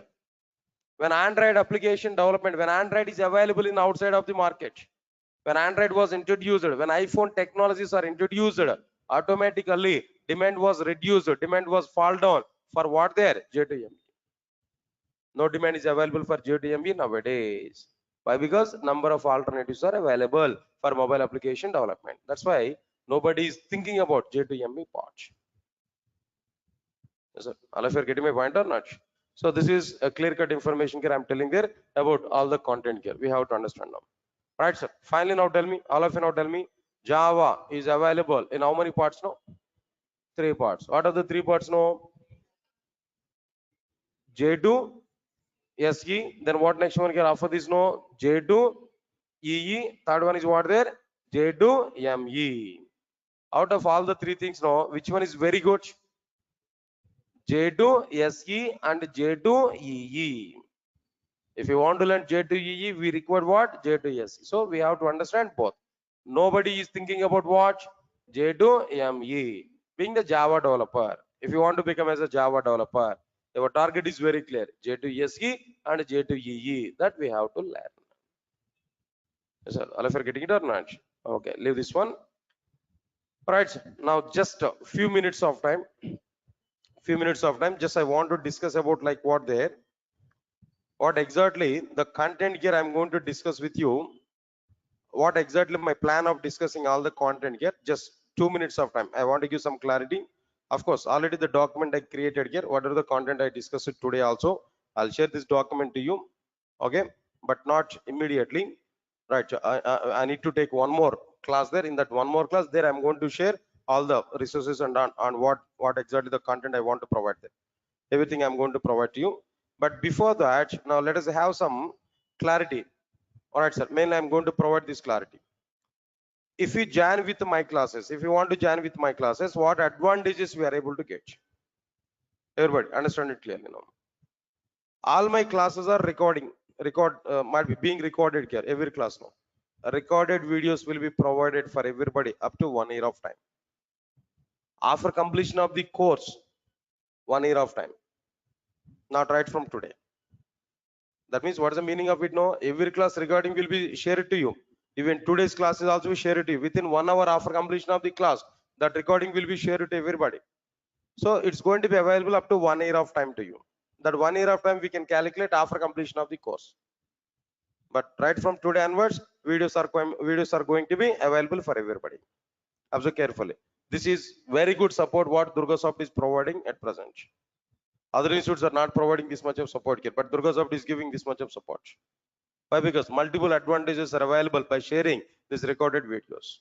when Android application development, when Android is available in outside of the market, when Android was introduced, when iPhone technologies are introduced, automatically demand was reduced, demand was fall down for what there? J2ME. No demand is available for J2ME nowadays. Why? Because number of alternatives are available for mobile application development. That's why nobody is thinking about J2ME part. Yes, sir. All of you are getting my point or not? So this is a clear-cut information here I'm telling there about all the content here. We have to understand now. Right, sir. Finally, now tell me, all of you now tell me, Java is available in how many parts now? 3 parts. What are the 3 parts now? J2, SE. Then what next one here after this no? J2, EE. Third one is what there? J2, ME. Out of all the 3 things now, which one is very good? J2, SE and J2, EE. If you want to learn J2EE, we require what? J2SE. So we have to understand both. Nobody is thinking about what? J2ME. Being the Java developer. If you want to become as a Java developer, our target is very clear. J2SE and J2EE. That we have to learn. Yes, sir. All of you are getting it or not? Okay, leave this one. Right. Now just a few minutes of time. Just I want to discuss about like what there. What exactly the content here I'm going to discuss with you. What exactly my plan of discussing all the content here? Just 2 minutes of time. I want to give some clarity. Of course, already the document I created here. What are the content I discussed today also? I'll share this document to you. Okay, but not immediately. Right. I need to take one more class there. In that one more class there, I'm going to share all the resources and on what exactly the content I want to provide there. Everything I'm going to provide to you. But before that, now let us have some clarity. All right, sir. Mainly, I'm going to provide this clarity. If you join with my classes, if you want to join with my classes, what advantages we are able to get? Everybody, understand it clearly now. All my classes are might be being recorded here. Every class now. Recorded videos will be provided for everybody up to 1 year of time. After completion of the course, 1 year of time. Not right from today. That means what is the meaning of it now? Every class recording will be shared to you. Even today's class is also shared to you. Within 1 hour after completion of the class, that recording will be shared to everybody. So it's going to be available up to 1 year of time to you. That 1 year of time we can calculate after completion of the course. But right from today onwards, videos are going to be available for everybody. Observe carefully. This is very good support what Durgasoft is providing at present. Other institutes are not providing this much of support here, but Durgasoft is giving this much of support. Why? Because multiple advantages are available by sharing these recorded videos.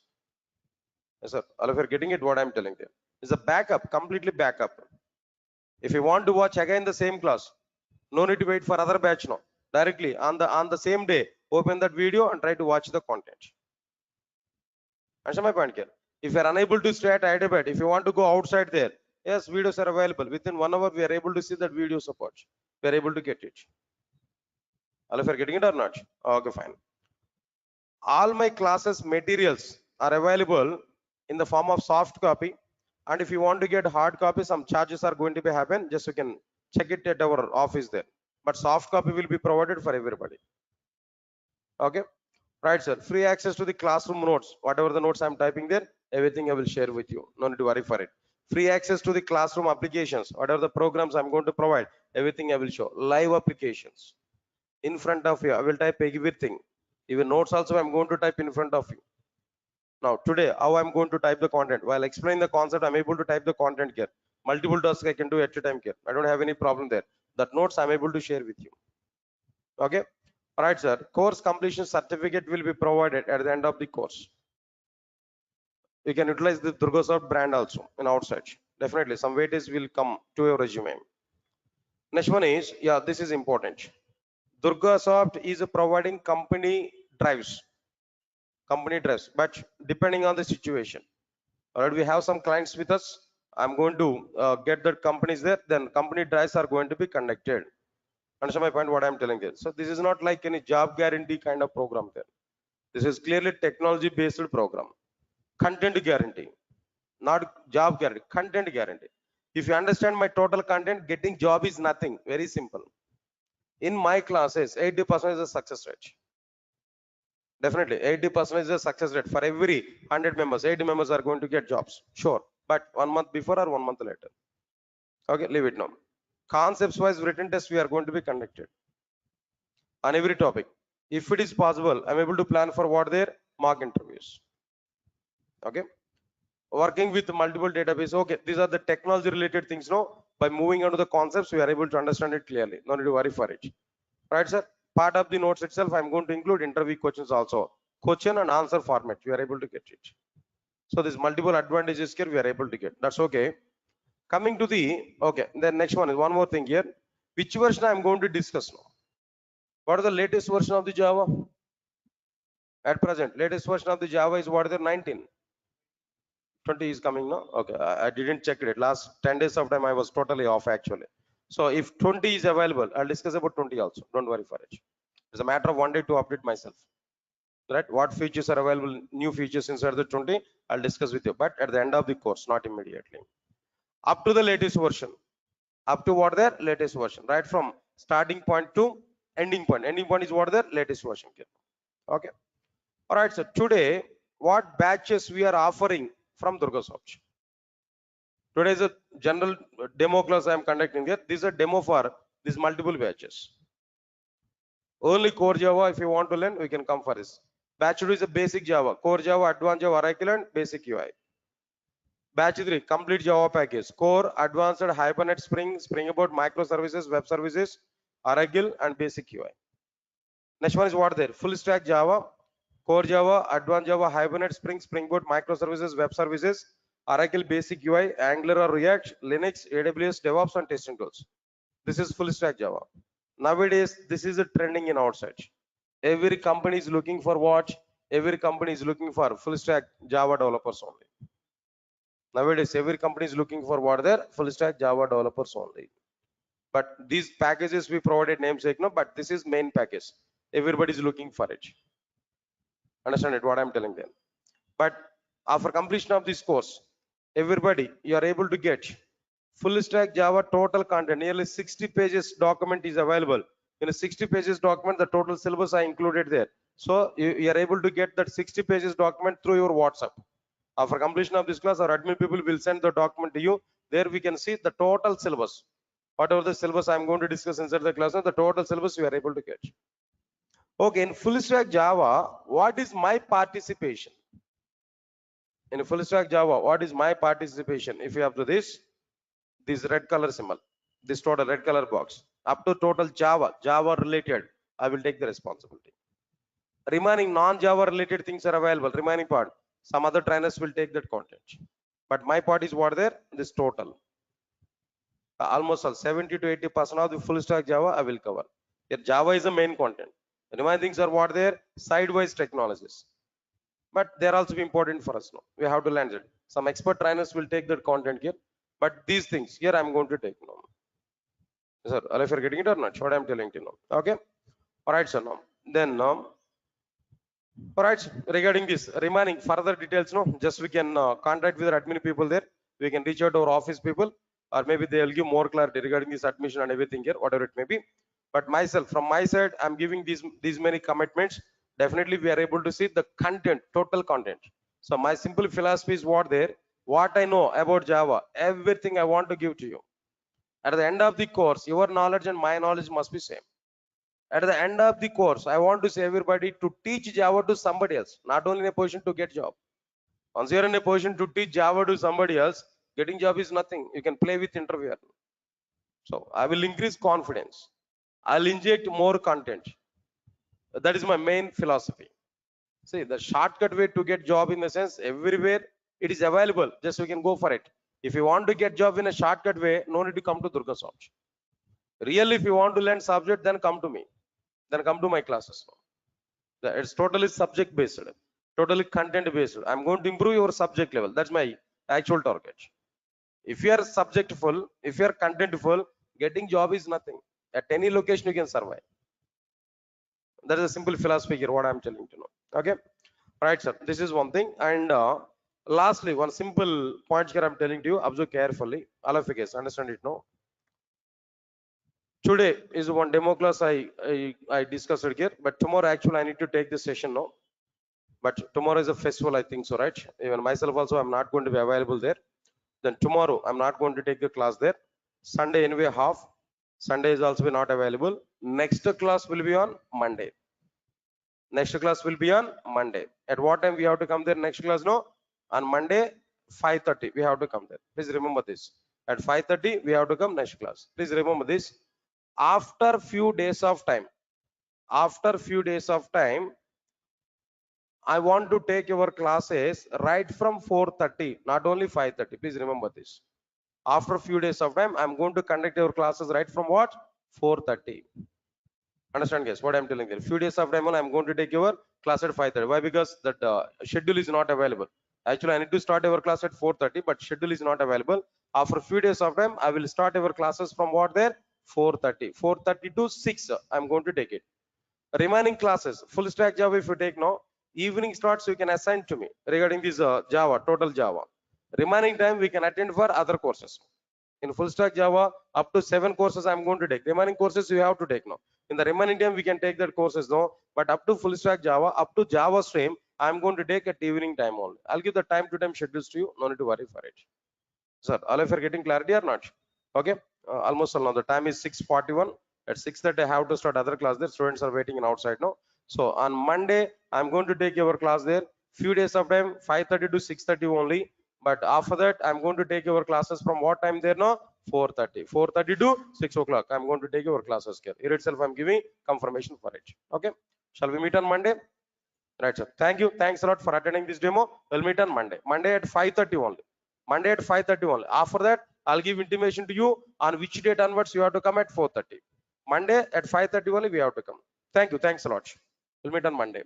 Yes, sir. All of you are getting it what I'm telling you. It's a backup, completely backup. If you want to watch again the same class, no need to wait for other batch now. Directly on the same day, open that video and try to watch the content. Understand my point here? If you are unable to stay at Hyderabad, if you want to go outside there, yes, videos are available. Within 1 hour, we are able to see that video support. We are able to get it. All of you are getting it or not? Okay, fine. All my classes materials are available in the form of soft copy. And if you want to get hard copy, some charges are going to be happen. Just you can check it at our office there. But soft copy will be provided for everybody. Okay. Right, sir. Free access to the classroom notes. Whatever the notes I'm typing there, everything I will share with you. No need to worry for it. Free access to the classroom applications. Whatever the programs I'm going to provide, everything I will show. Live applications. In front of you, I will type everything. Even notes also I'm going to type in front of you. Now today, how I'm going to type the content? While explaining the concept, I'm able to type the content here. Multiple tasks I can do at a time here. I don't have any problem there. That notes I'm able to share with you. Okay. All right, sir. Course completion certificate will be provided at the end of the course. You can utilize the Durgasoft brand also in outside. Definitely, some weightage will come to your resume. Next one is, yeah, this is important. Durga Soft is providing company drives, but depending on the situation. Alright, we have some clients with us. I'm going to get the companies there. Then company drives are going to be conducted. Understand my point? What I'm telling you. So this is not like any job guarantee kind of program there. This is clearly technology based program. Content guarantee, not job guarantee. Content guarantee. If you understand my total content, getting job is nothing. Very simple. In my classes, 80% is a success rate. Definitely, 80% is a success rate. For every 100 members, 80 members are going to get jobs. Sure. But 1 month before or 1 month later. Okay, leave it now. Concepts wise written test we are going to be conducted on every topic. If it is possible, I'm able to plan for what their mock interviews. Okay. Working with multiple database. Okay, these are the technology related things. No, by moving on to the concepts, we are able to understand it clearly. No need to worry for it. Right, sir? Part of the notes itself, I'm going to include interview questions also. Question and answer format, we are able to get it. So there's multiple advantages here we are able to get. That's okay. Coming to the, okay, the next one is one more thing here. Which version I'm going to discuss now? What is the latest version of the Java? At present, latest version of the Java is what is the 19? 20 is coming now. Okay, I didn't check it. Last 10 days of time I was totally off actually. So if 20 is available, I'll discuss about 20 also. Don't worry for it. It's a matter of 1 day to update myself. Right? What features are available, new features inside the 20, I'll discuss with you. But at the end of the course, not immediately. Up to the latest version. Up to what their latest version. Right from starting point to ending point. Ending point is what their latest version. Okay. All right. So today, what batches we are offering from Durga Soft? Today is a general demo class I am conducting here. This is a demo for these multiple batches. Only core Java, if you want to learn, we can come for this. Batch 2 is a basic Java, core Java, advanced Java, Oracle, and basic UI. Batch 3, complete Java package, core, advanced, Hibernate, Spring, Spring Boot, microservices, web services, Oracle, and basic UI. Next one is what there? Full stack Java, core Java, advanced Java, Hibernate, Spring, Spring Boot, microservices, web services, Oracle, basic UI, Angular or React, Linux, AWS, DevOps, and testing tools. This is full stack Java. Nowadays, this is a trending in outside. Every company is looking for what? Every company is looking for full stack Java developers only. Nowadays, every company is looking for what? Their full stack Java developers only. But these packages we provided namesake, no, but this is main package. Everybody is looking for it. Understand it? What I'm telling them. But after completion of this course, everybody, you are able to get full stack Java total content. Nearly 60 pages document is available. In a 60 pages document, the total syllabus I included there. So you are able to get that 60 pages document through your WhatsApp. After completion of this class, our admin people will send the document to you. There we can see the total syllabus. Whatever the syllabus I'm going to discuss inside the class, the total syllabus you are able to get. Okay, in full stack Java, what is my participation? In full stack Java, what is my participation? If you have to this red color symbol, this total red color box, up to total Java related, I will take the responsibility. Remaining non-Java related things are available. Remaining part, some other trainers will take that content. But my part is what there, this total. Almost all 70 to 80% of the full stack Java I will cover. Here Java is the main content. Remaining things are what there, sidewise technologies. But they're also important for us now. We have to learn it. Some expert trainers will take that content here. But these things here I'm going to take now. Sir, if you're getting it or not, what I'm telling you now. Okay. All right, sir. Now then all right, regarding this remaining further details, no, just we can contact with our admin people there. We can reach out to our office people, or maybe they'll give more clarity regarding this admission and everything here, whatever it may be. But myself, from my side, I'm giving these many commitments. Definitely, we are able to see the content, total content. So my simple philosophy is what I know about Java, everything I want to give to you. At the end of the course, your knowledge and my knowledge must be same. At the end of the course, I want to say everybody to teach Java to somebody else, not only in a position to get job. Once you're in a position to teach Java to somebody else, getting job is nothing. You can play with interviewer. So I will increase confidence. I'll inject more content. That is my main philosophy. See, the shortcut way to get job in the sense everywhere it is available. Just we can go for it. If you want to get job in a shortcut way, no need to come to Durga Soft. Really, if you want to learn subject, then come to me. Then come to my classes. It's totally subject based, totally content based. I'm going to improve your subject level. That's my actual target. If you are subjectful, if you are contentful, getting job is nothing. At any location you can survive. That is a simple philosophy here, what I'm telling you now. Okay, right, sir. This is one thing. And lastly, one simple point here I'm telling to you. Observe carefully. All of you guys understand it now. Today is one demo class I discussed it here, but tomorrow actually I need to take this session now. But tomorrow is a festival, I think so, right? Even myself also, I'm not going to be available there. Then tomorrow I'm not going to take the class there. Sunday anyway half. Sunday is also not available. Next class will be on Monday. Next class will be on Monday. At what time we have to come there? Next class, no? On Monday, 5:30 we have to come there. Please remember this. At 5:30 we have to come next class. Please remember this. After few days of time, I want to take your classes right from 4:30, not only 5:30. Please remember this. After a few days of time, I'm going to conduct your classes right from what? 4:30. Understand, guys? What I'm telling you. Few days of time, I'm going to take your class at 5:30. Why? Because that schedule is not available. Actually, I need to start our class at 4:30, but schedule is not available. After a few days of time, I will start our classes from what there? 4:30. 4:30 to 6. I'm going to take it. Remaining classes, full stack Java, if you take now, evening starts, you can assign to me regarding this Java, total Java. Remaining time, we can attend for other courses. In full stack Java, up to 7 courses I'm going to take. Remaining courses you have to take now. In the remaining time, we can take that courses now. But up to full stack Java, up to Java stream, I'm going to take at evening time only. I'll give the time to time schedules to you. No need to worry for it. Sir, all of you are getting clarity or not? Okay. Almost all now. The time is 6:41. At 6:30, I have to start other class there. Students are waiting in outside now. So on Monday, I'm going to take your class there. Few days of time, 5:30 to 6:30 only. But after that, I'm going to take your classes from what time there now? 4:30. 4:30 to 6 o'clock. I'm going to take your classes here. Here itself, I'm giving confirmation for it. Okay. Shall we meet on Monday? Right, sir. Thank you. Thanks a lot for attending this demo. We'll meet on Monday. Monday at 5:30 only. Monday at 5:30 only. After that, I'll give intimation to you on which date onwards you have to come at 4:30. Monday at 5:30 only we have to come. Thank you. Thanks a lot. We'll meet on Monday.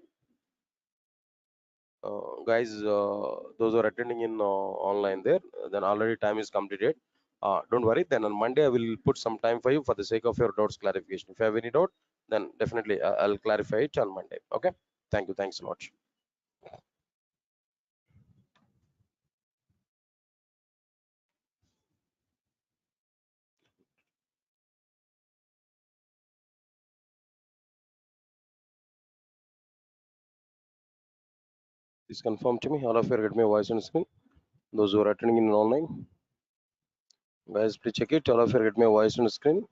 Guys, those who are attending in online there, then already time is completed. Don't worry. Then on Monday, I will put some time for you for the sake of your doubts clarification. If you have any doubt, then definitely I'll clarify it on Monday. Okay. Thank you. Thanks a lot. Please confirm to me. All of you get my voice on screen. Those who are attending in online, guys, please check it. All of you get my voice on screen.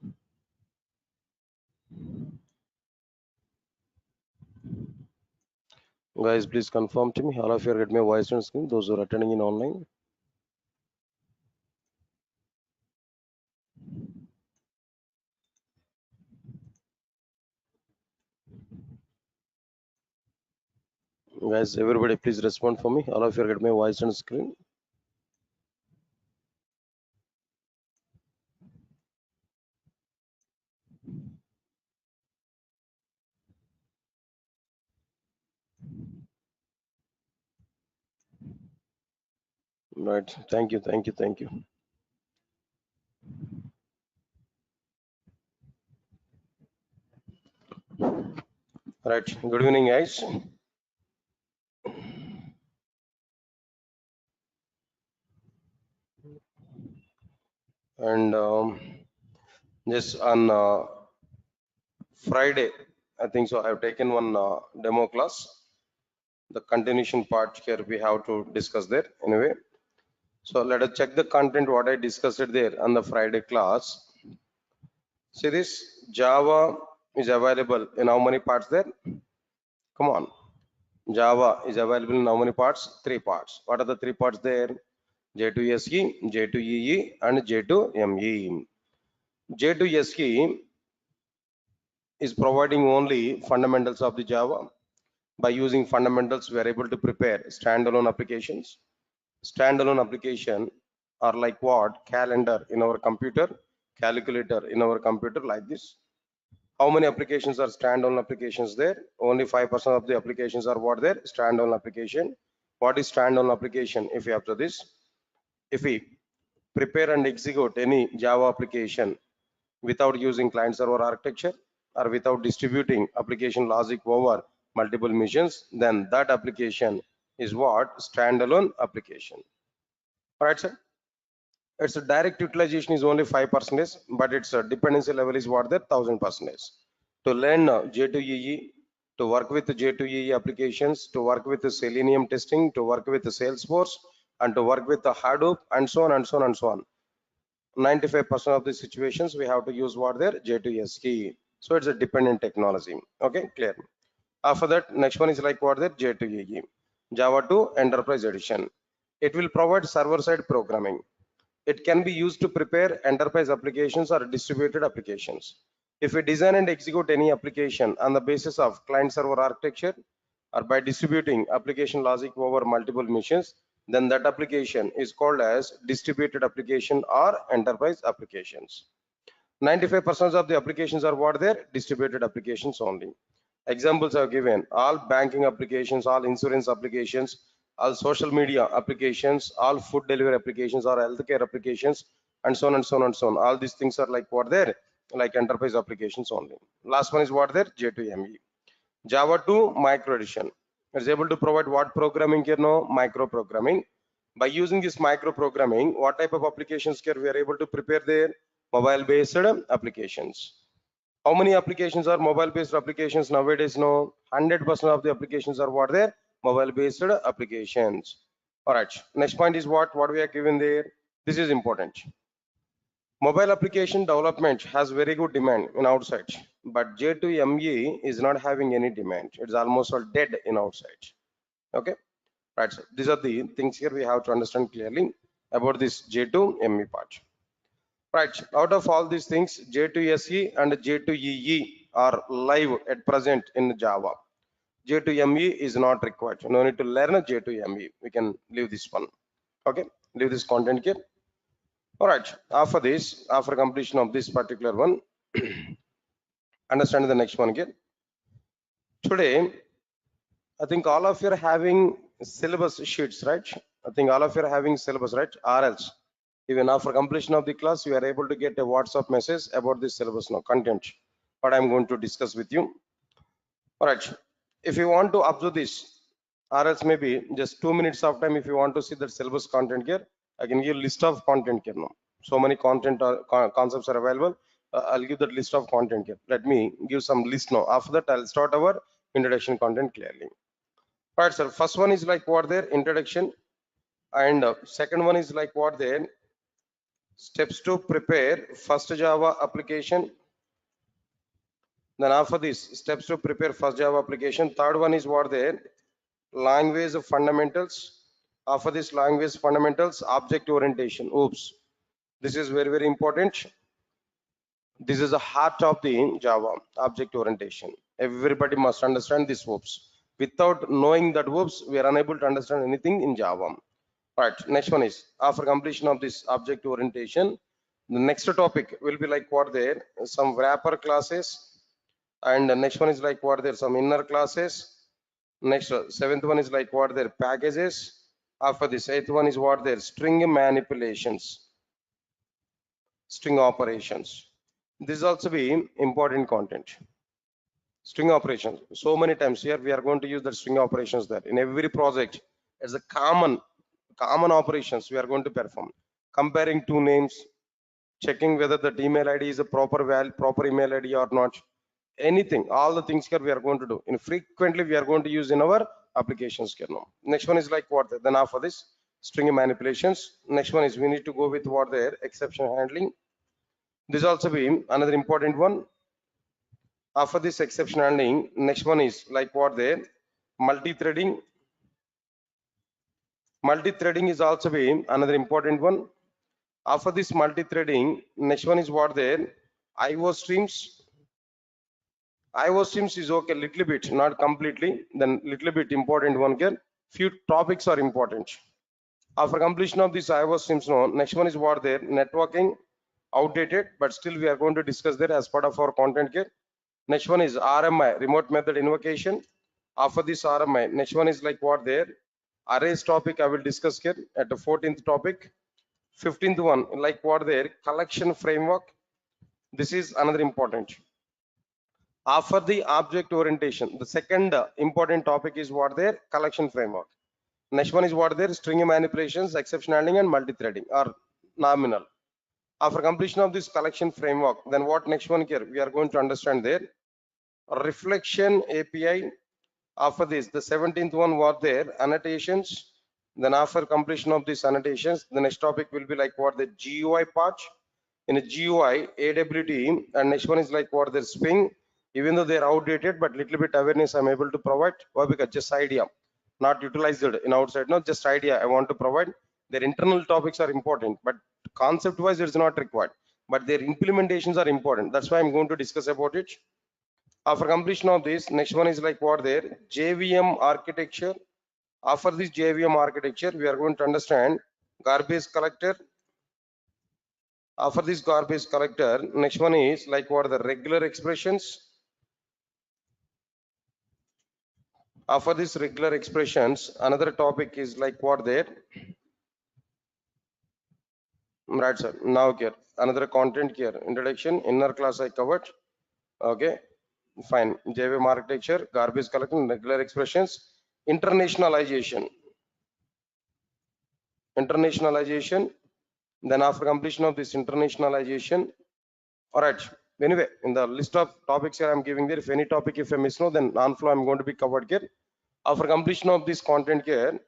Guys, please confirm to me. All of you get my voice on screen. Those who are attending in online. Guys, everybody, please respond for me. All of you get my voice on screen. Right. Thank you. Thank you. Thank you. Right. Good evening, guys. And just on Friday, I think so. I've taken one demo class. The continuation part here we have to discuss there anyway. So let us check the content what I discussed it there on the Friday class. See this Java is available in how many parts there? Come on. Java is available in how many parts? 3 parts. What are the 3 parts there? J2SE, J2EE and J2ME. J2SE is providing only fundamentals of the Java. By using fundamentals, we are able to prepare standalone applications. Standalone application are like what? Calendar in our computer, calculator in our computer like this. How many applications are standalone applications there? Only 5% of the applications are what there? Standalone application. What is standalone application? If you observe this, if we prepare and execute any Java application without using client server architecture or without distributing application logic over multiple machines, then that application is what? Standalone application. All right, sir? Its direct utilization is only 5%, but its dependency level is what? There 1000%. To learn J2EE, to work with J2EE applications, to work with the Selenium testing, to work with the Salesforce, and to work with the Hadoop, and so on and so on and so on. 95% of the situations we have to use what there? J2SE. So it's a dependent technology. Okay, clear. After that, next one is like what there? J2EE. Java 2 Enterprise Edition. It will provide server-side programming. It can be used to prepare enterprise applications or distributed applications. If we design and execute any application on the basis of client-server architecture or by distributing application logic over multiple machines, then that application is called as distributed application or enterprise applications. 95% of the applications are what there? Distributed applications only. Examples are given: all banking applications, all insurance applications, all social media applications, all food delivery applications, or healthcare applications, and so on and so on and so on. All these things are like what there? Like enterprise applications only. Last one is what there? J2ME. Java 2 micro edition. It's able to provide what programming here? No, micro programming. By using this micro programming, what type of applications here we are able to prepare there? Mobile based applications. How many applications are mobile based applications nowadays? No, 100% of the applications are what there? Mobile based applications. All right, next point is what we are given there. This is important. Mobile application development has very good demand in outside, but J2ME is not having any demand. It's almost all dead in outside. Okay, right. So these are the things here we have to understand clearly about this J2ME part. Right, out of all these things, J2SE and J2EE are live at present in Java. J2ME is not required. No need to learn a J2ME. We can leave this one. Okay, leave this content here. All right, after this, after completion of this particular one, understand the next one here. Today, I think all of you are having syllabus sheets, right? I think all of you are having syllabus, right? Or else, even after completion of the class, you are able to get a WhatsApp message about this syllabus now, content, what I'm going to discuss with you. All right, if you want to observe this, or else maybe just 2 minutes of time, if you want to see the syllabus content here, I can give list of content here now. So many content concepts are available. I'll give that list of content here. Let me give some list now. After that, I'll start our introduction content clearly. All right, sir. First one is like what there? Introduction. And second one is like what there? Steps to prepare first Java application. Then after this, steps to prepare first Java application. Third one is what there? Language fundamentals. After this language fundamentals, object orientation. Oops. This is very, very important. This is the heart of the Java, object orientation. Everybody must understand this oops. Without knowing that oops, we are unable to understand anything in Java. All right, next one is after completion of this object orientation, the next topic will be like what there? Some wrapper classes. And the next one is like what there? Some inner classes. Next, seventh one is like what there? Packages. After this, eighth one is what there? String manipulations, string operations. This is also be important content. String operations. So many times here we are going to use the string operations there in every project. As a common operations we are going to perform. Comparing two names, checking whether the email ID is a proper email ID or not. Anything, all the things here we are going to do. And frequently we are going to use in our applications here now. Next one is like what? Then after this, string manipulations. Next one is we need to go with what there? Exception handling. This also be another important one. After this exception handling, next one is like what there? Multi-threading. Multi-threading is also be another important one. After this multi-threading, next one is what there? IO streams. IO streams is okay, little bit, not completely. Then little bit important one here. Few topics are important. After completion of this IO streams, no. Next one is what there? Networking. outdated, but still we are going to discuss there as part of our content here. Next one is RMI, remote method invocation. After this RMI, next one is like what there, arrays topic I will discuss here at the 14th topic. 15th one, like what there, collection framework. This is another important. After the object orientation, the second important topic is what there, collection framework. Next one is what there, string manipulations, exception handling and multi-threading or nominal. After completion of this collection framework, then what next one here we are going to understand there, reflection API. After this, the 17th one was there, annotations. Then after completion of these annotations, the next topic will be like what the GUI part. In a GUI, AWT, and next one is like what the Swing. Even though they are outdated, but little bit awareness I'm able to provide. Why? Because just idea, not utilized in outside. No, just idea I want to provide. Their internal topics are important, but concept-wise it's not required. But their implementations are important. That's why I'm going to discuss about it. After completion of this, next one is like what there, JVM architecture. After this JVM architecture, we are going to understand garbage collector. After this garbage collector, next one is like what are the regular expressions. After this regular expressions, another topic is like what there. Right, sir. Now here, another content here. Introduction, inner class I covered. Okay, fine. JVM architecture, garbage collection, regular expressions, internationalization. Internationalization. Then after completion of this internationalization, all right. Anyway, in the list of topics here I'm giving there, if any topic if I miss no, then non-flow I'm going to be covered here. After completion of this content here,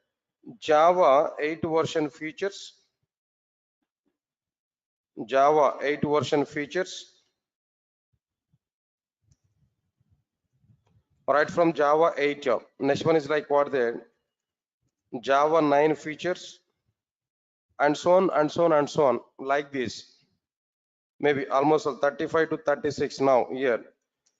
Java 8 version features. Java 8 version features. All right, from Java 8. Next one is like what there, Java 9 features, and so on and so on and so on, like this. Maybe almost 35 to 36 now here.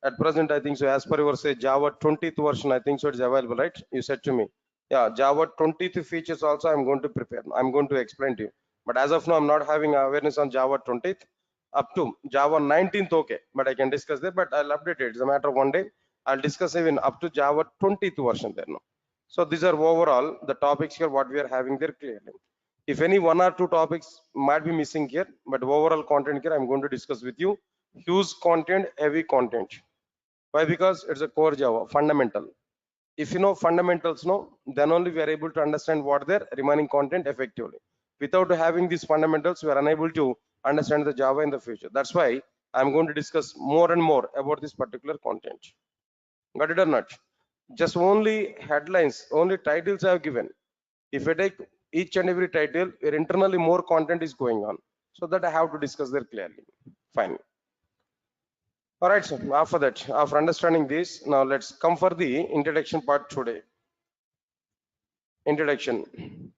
At present, I think so. As per your say, Java 20th version, I think so. It's available, right? You said to me, yeah. Java 20th features also. I'm going to prepare. I'm going to explain to you. But as of now, I'm not having awareness on Java 20th. Up to Java 19th, okay. But I can discuss that. But I'll update it. It's a matter of one day. I'll discuss even up to Java 20th version there now. So these are overall the topics here. What we are having there clearly. If any one or two topics might be missing here, but overall content here I'm going to discuss with you. Huge content, heavy content. Why? Because it's a core Java, fundamental. If you know fundamentals, no, then only we are able to understand what their remaining content effectively. Without having these fundamentals, we are unable to understand the Java in the future. That's why I'm going to discuss more and more about this particular content. Got it or not? Just only headlines, only titles I have given. If I take each and every title, where internally more content is going on, so that I have to discuss there clearly. Fine. All right, so after that, after understanding this, now let's come for the introduction part today. Introduction.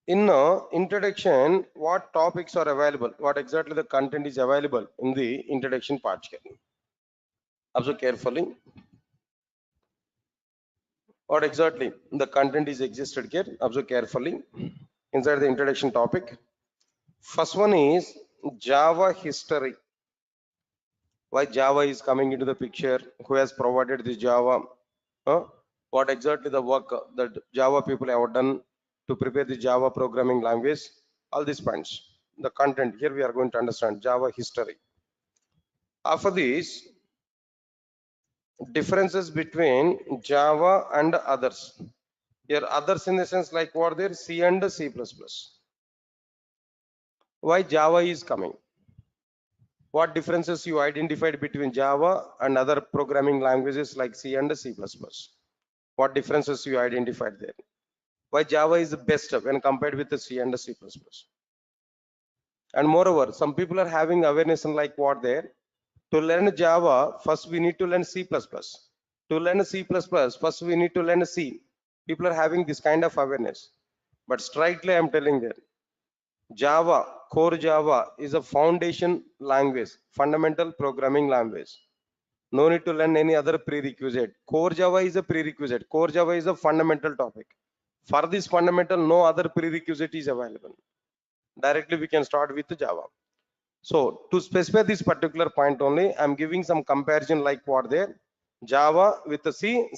In introduction, what topics are available? What exactly the content is available in the introduction part? Observe carefully. What exactly the content is existed here? Observe carefully inside the introduction topic. First one is Java history. Why Java is coming into the picture? Who has provided this Java? What exactly the work that Java people have done to prepare the Java programming language? All these points. The content here we are going to understand Java history. After this, differences between Java and others. Here others in the sense like what there, C and C++. Why Java is coming? What differences you identified between Java and other programming languages like C and C++? What differences you identified there? Why Java is the best when compared with the C and the C++? And moreover, some people are having awareness on like what there. To learn Java, first we need to learn C++. To learn C++, first we need to learn C. People are having this kind of awareness. But strictly I'm telling them, Java, core Java is a foundation language, fundamental programming language. No need to learn any other prerequisite. Core Java is a prerequisite. Core Java is a fundamental topic. For this fundamental, no other prerequisite is available. Directly we can start with Java. So to specify this particular point only, I'm giving some comparison like what there, Java with the C++.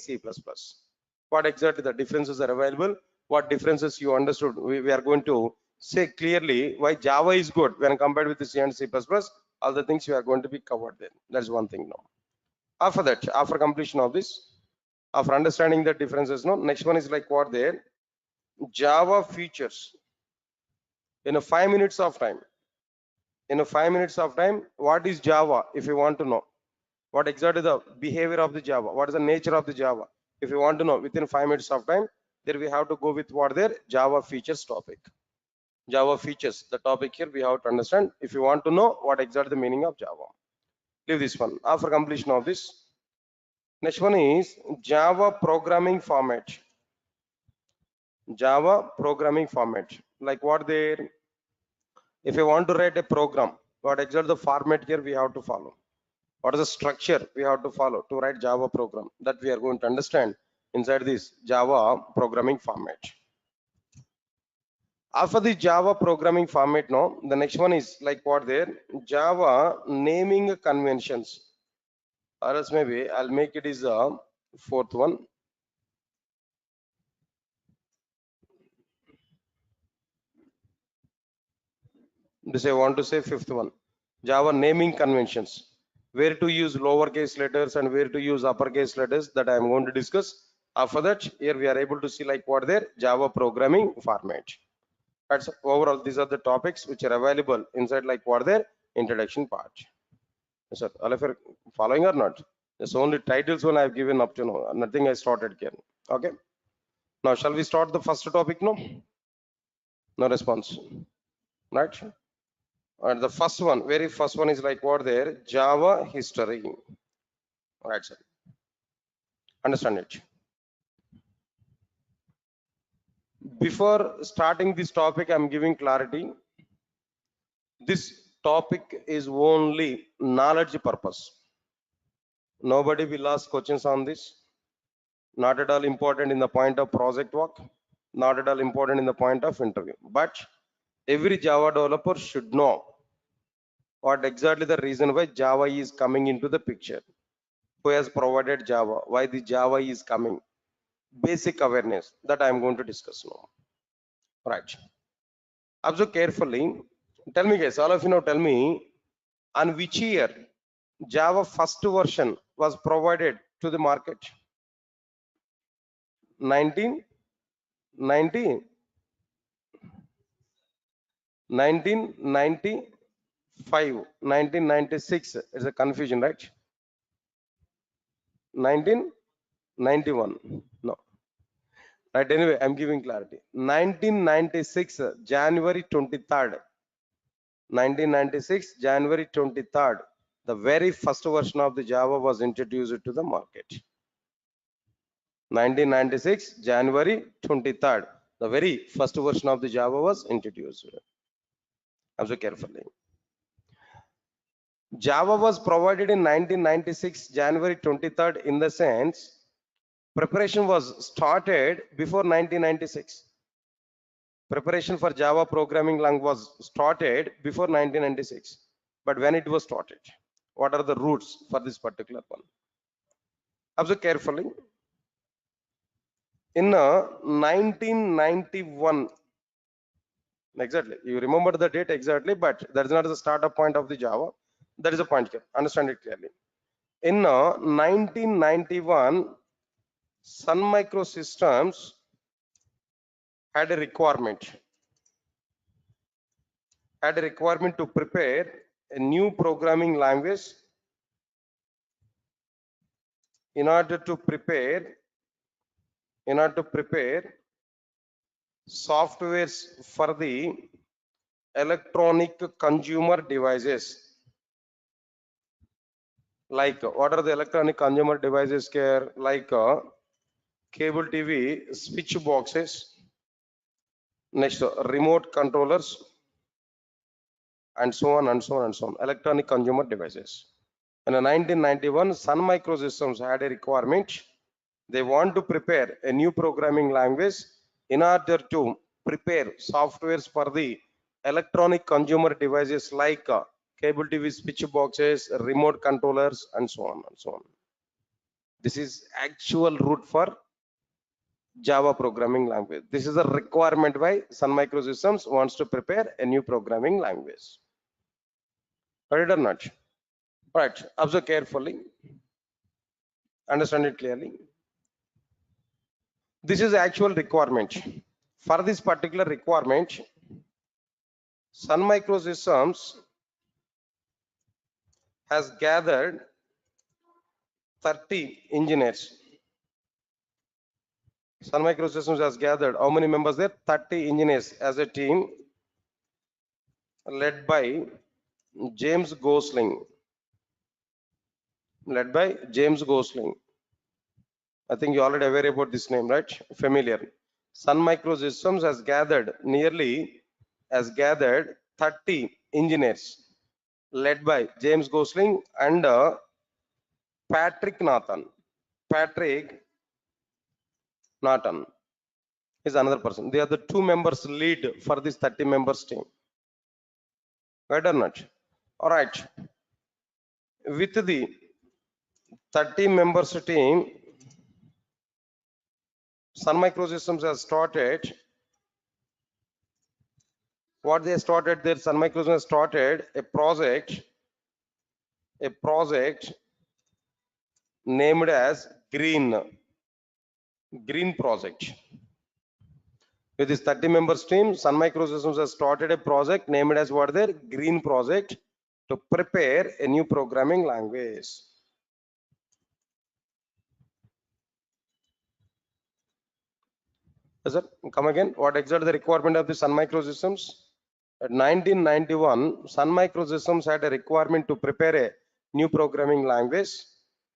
What exactly the differences are available, what differences you understood. We are going to say clearly why Java is good when compared with the C and C++. All the things we are going to be covered there. That's one thing now. After that, after completion of this, after understanding the differences, no, next one is like what there, Java features in a 5 minutes of time. In a 5 minutes of time, what is Java if you want to know? What exactly the behavior of the Java? What is the nature of the Java? If you want to know within 5 minutes of time, there we have to go with what there, Java features topic. Java features, the topic here we have to understand if you want to know what exactly the meaning of Java. Leave this one. After completion of this, next one is Java programming format. Java programming format. Like what there, if you want to write a program, what exactly the format here we have to follow? What is the structure we have to follow to write Java program? That we are going to understand inside this Java programming format. After the Java programming format, no, the next one is like what there, Java naming conventions. Or else maybe I'll make it is a fourth one. This I want to say fifth one. Java naming conventions. Where to use lowercase letters and where to use uppercase letters, that I am going to discuss. After that, here we are able to see like what there, Java programming format. That's overall, these are the topics which are available inside like what their introduction part. Yes, sir. All of you are following or not? It's only titles one I've given up to now. Nothing I started here. Okay. Now shall we start the first topic? No. No response. Right. And the first one, very first one is like what there, Java history. Right, sir. Understand it. Before starting this topic, I'm giving clarity. This topic is only knowledge purpose. Nobody will ask questions on this. Not at all important in the point of project work. Not at all important in the point of interview. But every Java developer should know what exactly the reason why Java is coming into the picture. Who has provided Java? Why the Java is coming? Basic awareness that I am going to discuss now. Right. Observe carefully. Tell me guys, all of you now tell me on which year Java first version was provided to the market? 1990, 1995, 1996. It's a confusion, right? 1991. No. Right. Anyway, I'm giving clarity. 1996, January 23rd. 1996, January 23rd. The very first version of the Java was introduced to the market. 1996, January 23rd. The very first version of the Java was introduced. Observe carefully. Java was provided in 1996, January 23rd, in the sense preparation was started before 1996. Preparation for Java programming language was started before 1996. But when it was started, what are the roots for this particular one? Observe carefully. In 1991, exactly, you remember the date exactly, but that is not the startup point of the Java. That is a point here. Understand it clearly. In 1991, Sun Microsystems had a requirement to prepare a new programming language in order to prepare softwares for the electronic consumer devices. Like what are the electronic consumer devices here? Like cable TV, switch boxes, next remote controllers, and so on and so on and so on. Electronic consumer devices. In 1991, Sun Microsystems had a requirement. They want to prepare a new programming language in order to prepare softwares for the electronic consumer devices like cable TV switch boxes, remote controllers, and so on and so on. This is actual root for Java programming language. This is a requirement why Sun Microsystems wants to prepare a new programming language. Got it or not? Right. Observe carefully. Understand it clearly. This is actual requirement. For this particular requirement, Sun Microsystems has gathered 30 engineers. Sun Microsystems has gathered how many members there? 30 engineers as a team led by James Gosling. Led by James Gosling. I think you already aware about this name, right? Familiar. Sun Microsystems has gathered 30 engineers led by James Gosling and Patrick Nathan. Patrick Nathan is another person. They are the two members lead for this 30 members team. Right or not? All right. With the 30 members team, Sun Microsystems has started. What they started there, Sun Microsystems started a project named as Green Project. With this 30 members team, Sun Microsystems has started a project named as what there? Green Project to prepare a new programming language. Yes, sir. Come again. What exactly the requirement of the Sun Microsystems? At 1991, Sun Microsystems had a requirement to prepare a new programming language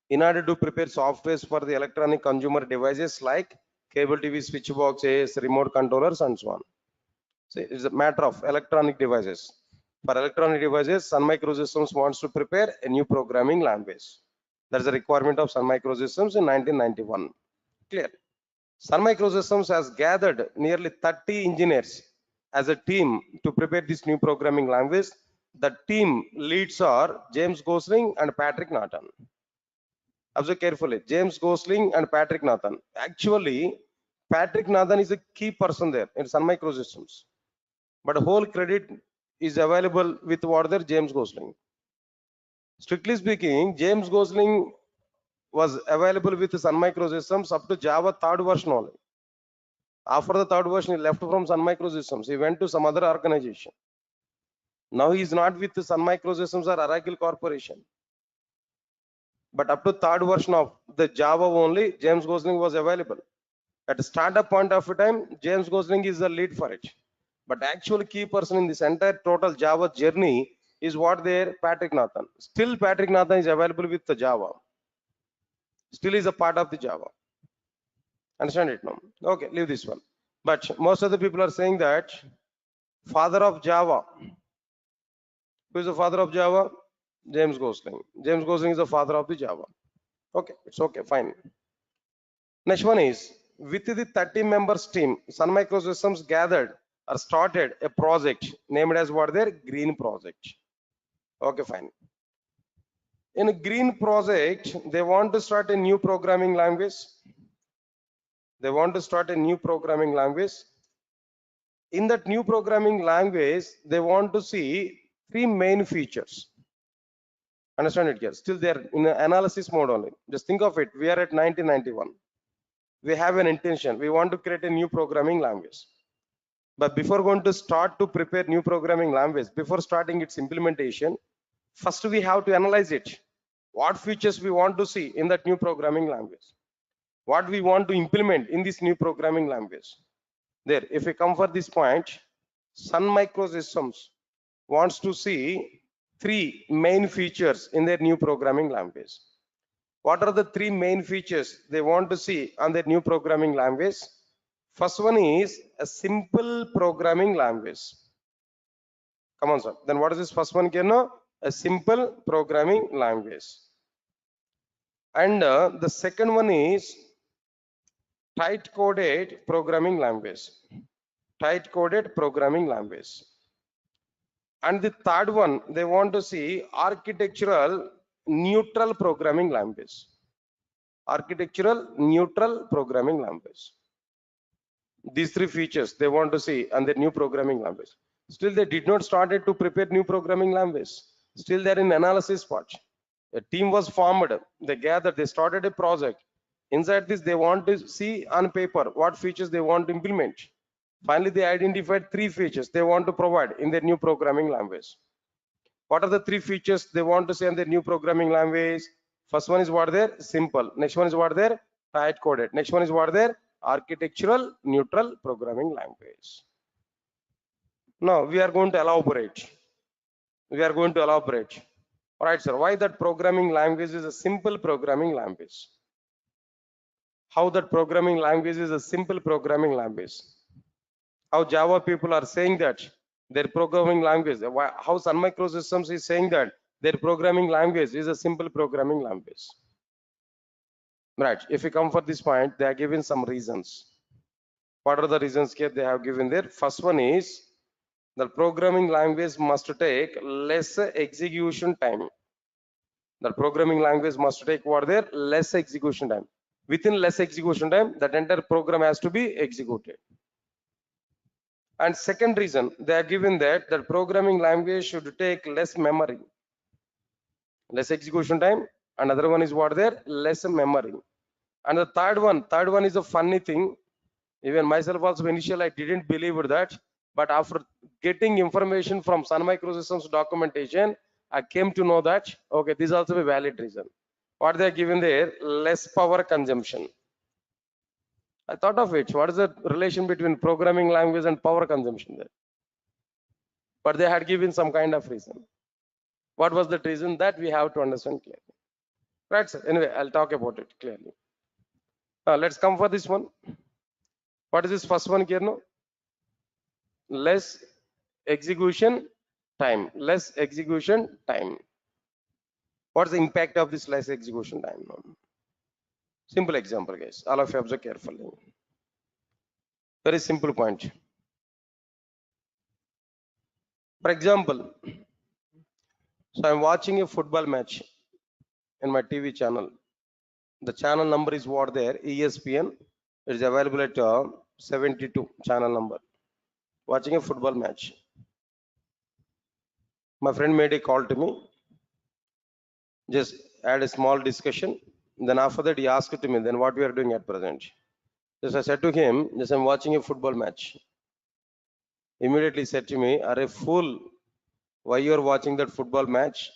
in order to prepare softwares for the electronic consumer devices like cable TV switch boxes, remote controllers, and so on. So it's a matter of electronic devices. For electronic devices, Sun Microsystems wants to prepare a new programming language. That's the requirement of Sun Microsystems in 1991. Clear? Sun Microsystems has gathered nearly 30 engineers as a team to prepare this new programming language. The team leads are James Gosling and Patrick Nathan. Observe carefully. James Gosling and Patrick Nathan. Actually, Patrick Nathan is a key person there in Sun Microsystems. But whole credit is available with what there James Gosling. Strictly speaking, James Gosling was available with Sun Microsystems up to Java 3rd version only. After the 3rd version, he left from Sun Microsystems. He went to some other organization. Now he is not with Sun Microsystems or Oracle Corporation. But up to 3rd version of the Java only, James Gosling was available. At the startup point of time, James Gosling is the lead for it. But actual key person in this entire total Java journey is what there, Patrick Nathan. Still Patrick Nathan is available with the Java. Still is a part of the Java. Understand it now? Okay, leave this one. But most of the people are saying that father of Java. Who is the father of Java? James Gosling. James Gosling is the father of the Java. Okay, it's okay, fine. Next one is, with the 30 members team, Sun Microsystems gathered or started a project named as what their Green Project. Okay, fine. In a Green Project, they want to start a new programming language. They want to start a new programming language. In that new programming language, they want to see 3 main features. Understand it here? Still they are in analysis mode only. Just think of it. We are at 1991. We have an intention. We want to create a new programming language. But before going to start to prepare new programming language, before starting its implementation, first we have to analyze it. What features we want to see in that new programming language? What we want to implement in this new programming language? There, if we come for this point, Sun Microsystems wants to see 3 main features in their new programming language. What are the 3 main features they want to see on their new programming language? First one is a simple programming language. Come on, sir. Then what is this first one? A simple programming language. And the second one is tight coded programming language. Tight coded programming language. And the third one, they want to see architectural neutral programming language. Architectural neutral programming language. These three features they want to see and the new programming language. Still, they did not started to prepare new programming language. Still, they're in analysis part. A team was formed. They gathered. They started a project. Inside this, they want to see on paper what features they want to implement. Finally, they identified three features they want to provide in their new programming language. What are the three features they want to see in their new programming language? First one is what there simple. Next one is what there tight coded. Next one is what there architectural neutral programming language. Now we are going to elaborate. We are going to elaborate. All right, sir. Why that programming language is a simple programming language? How that programming language is a simple programming language? How Java people are saying that their programming language, how Sun Microsystems is saying that their programming language is a simple programming language. Right. If we come for this point, they are given some reasons. What are the reasons here they have given there? First one is the programming language must take less execution time. The programming language must take what there less execution time. Within less execution time, that entire program has to be executed. And second reason, they are given that the programming language should take less memory, less execution time. Another one is what there, less memory. And the third one is a funny thing. Even myself also initially I didn't believe that, but after getting information from Sun Microsystems documentation, I came to know that okay, this is also a valid reason. What they are given there, less power consumption. I thought of it. What is the relation between programming language and power consumption there? But they had given some kind of reason. What was the reason that we have to understand clearly? Right, sir. Anyway, I'll talk about it clearly. Let's come for this one. What is this first one here now? Less execution time. Less execution time. What's the impact of this less execution time? Simple example, guys. All of you observe carefully. Very simple point. For example, so I'm watching a football match in my TV channel. The channel number is what there, ESPN. It is available at 72 channel number. Watching a football match. My friend made a call to me. Just had a small discussion. Then after that, he asked to me, then what we are doing at present. Just I said to him, just I'm watching a football match. Immediately said to me, are a fool, why you are watching that football match?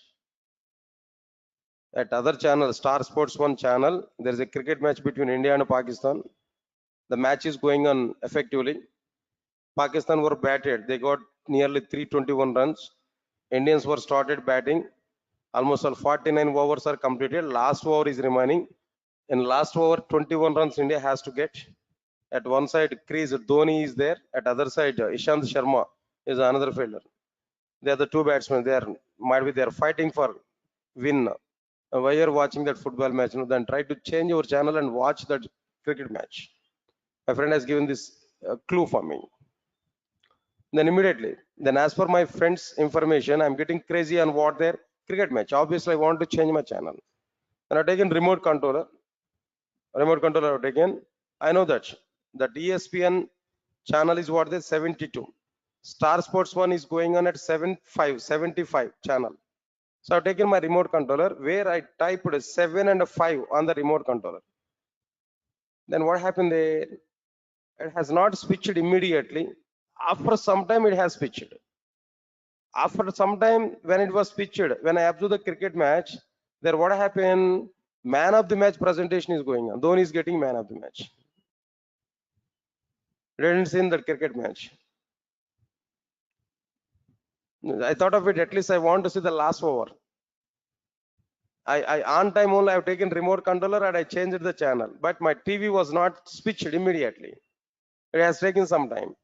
At other channel, Star Sports 1 channel, there is a cricket match between India and Pakistan. The match is going on effectively. Pakistan were batted. They got nearly 321 runs. Indians were started batting. Almost all 49 overs are completed. Last over is remaining. In last over, 21 runs India has to get. At one side, crease Dhoni is there. At other side, Ishant Sharma is another fielder. They are the two batsmen. They are fighting for win. Why you're watching that football match? Then try to change your channel and watch that cricket match. My friend has given this clue for me. Then immediately, then as per my friend's information, I'm getting crazy on what their cricket match. Obviously, I want to change my channel. And I've taken remote controller. Remote controller I've taken. I know that ESPN channel is what they 72. Star Sports 1 is going on at 75 channel. So I've taken my remote controller where I typed 7 and 5 on the remote controller. Then what happened there? It has not switched immediately. After some time, it has switched. After some time, when it was switched, when I observed the cricket match, there what happened? Man of the match presentation is going on. Dhoni is getting man of the match. Didn't see in that cricket match. I thought of it, at least I want to see the last over. I on time only I've taken remote controller and I changed the channel, but my TV was not switched immediately. It has taken some time.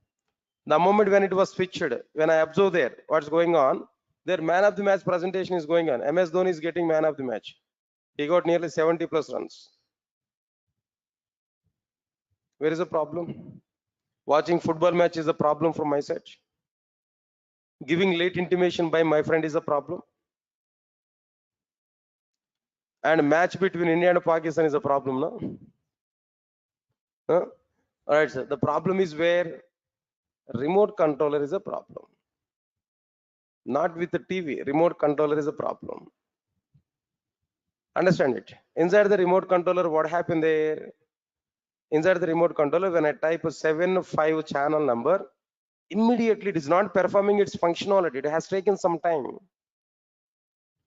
The moment when it was switched, when I observe there what's going on, their man of the match presentation is going on. MS Dhoni is getting man of the match. He got nearly 70 plus runs. Where is the problem? Watching football match is a problem from my side. Giving late intimation by my friend is a problem. And match between India and Pakistan is a problem, no? Huh? All right, sir. The problem is where remote controller is a problem. Not with the TV. Remote controller is a problem. Understand it. Inside the remote controller, what happened there? Inside the remote controller, when I type a 7 5 channel number, immediately it is not performing its functionality. It has taken some time.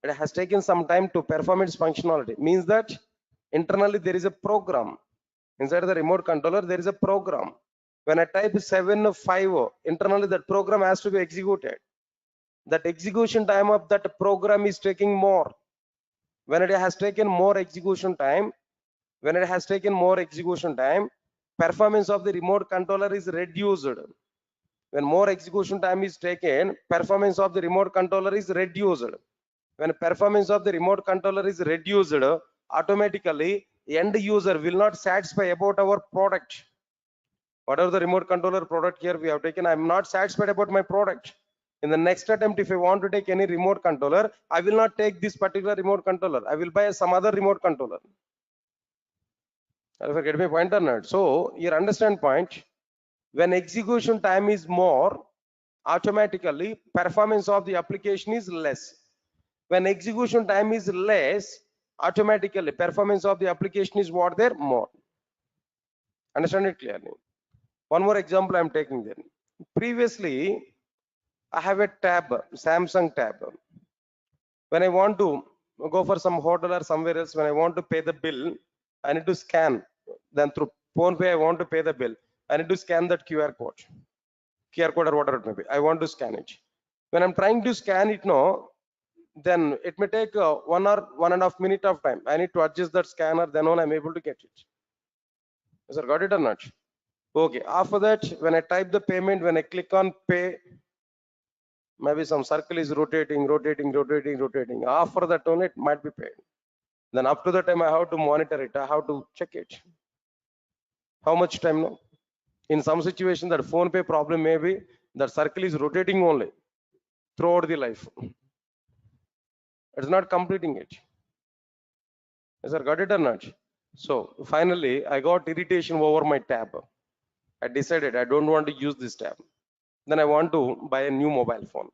It has taken some time to perform its functionality. Means that internally there is a program. Inside the remote controller, there is a program. When I type 7 5, internally that program has to be executed. That execution time of that program is taking more. When it has taken more execution time, performance of the remote controller is reduced. When more execution time is taken, performance of the remote controller is reduced. When performance of the remote controller is reduced, automatically end user will not satisfy about our product. Whatever the remote controller product here we have taken, I'm not satisfied about my product. In the next attempt, if I want to take any remote controller, I will not take this particular remote controller. I will buy some other remote controller. If I get my point or not? So your understand point, when execution time is more, automatically performance of the application is less. When execution time is less, automatically performance of the application is what there more. Understand it clearly. One more example I'm taking there. Previously, I have a tab, Samsung tab. When I want to go for some hotel or somewhere else, when I want to pay the bill, I need to scan. Then through PhonePe, I want to pay the bill. I need to scan that QR code or whatever it may be. I want to scan it. When I'm trying to scan it now, then it may take 1 or 1.5 minute of time. I need to adjust that scanner, then only I'm able to get it. Sir, got it or not? Okay. After that, when I type the payment, when I click on pay, maybe some circle is rotating. After that only it might be paid. Then up to the time I have to monitor it. I have to check it. How much time now? In some situation, that phone pay problem may be that circle is rotating only throughout the life. It's not completing it. Sir, got it or not? So finally, I got irritation over my tab. I decided I don't want to use this tab. Then I want to buy a new mobile phone.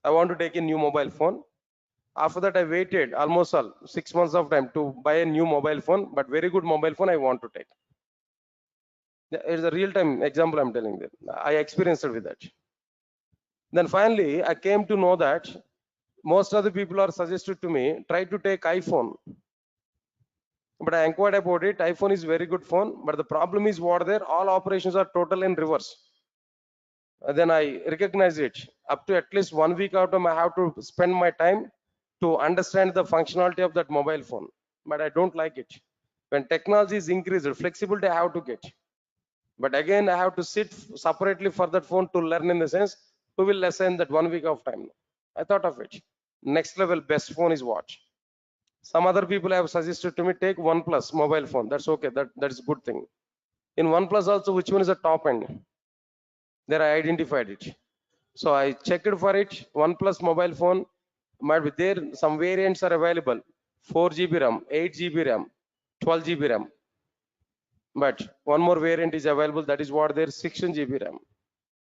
I want to take a new mobile phone. After that, I waited almost 6 months of time to buy a new mobile phone, but very good mobile phone I want to take. It's a real-time example I'm telling you. I experienced it with that. Then finally, I came to know that most of the people are suggested to me, try to take iPhone. But I inquired about it. iPhone is very good phone, but the problem is what there, all operations are total in reverse. Then I recognize it. Up to at least 1 week out of I have to spend my time to understand the functionality of that mobile phone. But I don't like it. When technology is increased, flexibility I have to get. But again, I have to sit separately for that phone to learn, in the sense, who will lessen that 1 week of time. I thought of it. Next level best phone is what? Some other people have suggested to me, take OnePlus mobile phone. That's okay. That is a good thing. In OnePlus also, which one is the top end? There I identified it. So I checked for it. OnePlus mobile phone might be there. Some variants are available. 4 GB RAM, 8 GB RAM, 12 GB RAM. But one more variant is available. That is what there, 16 GB RAM.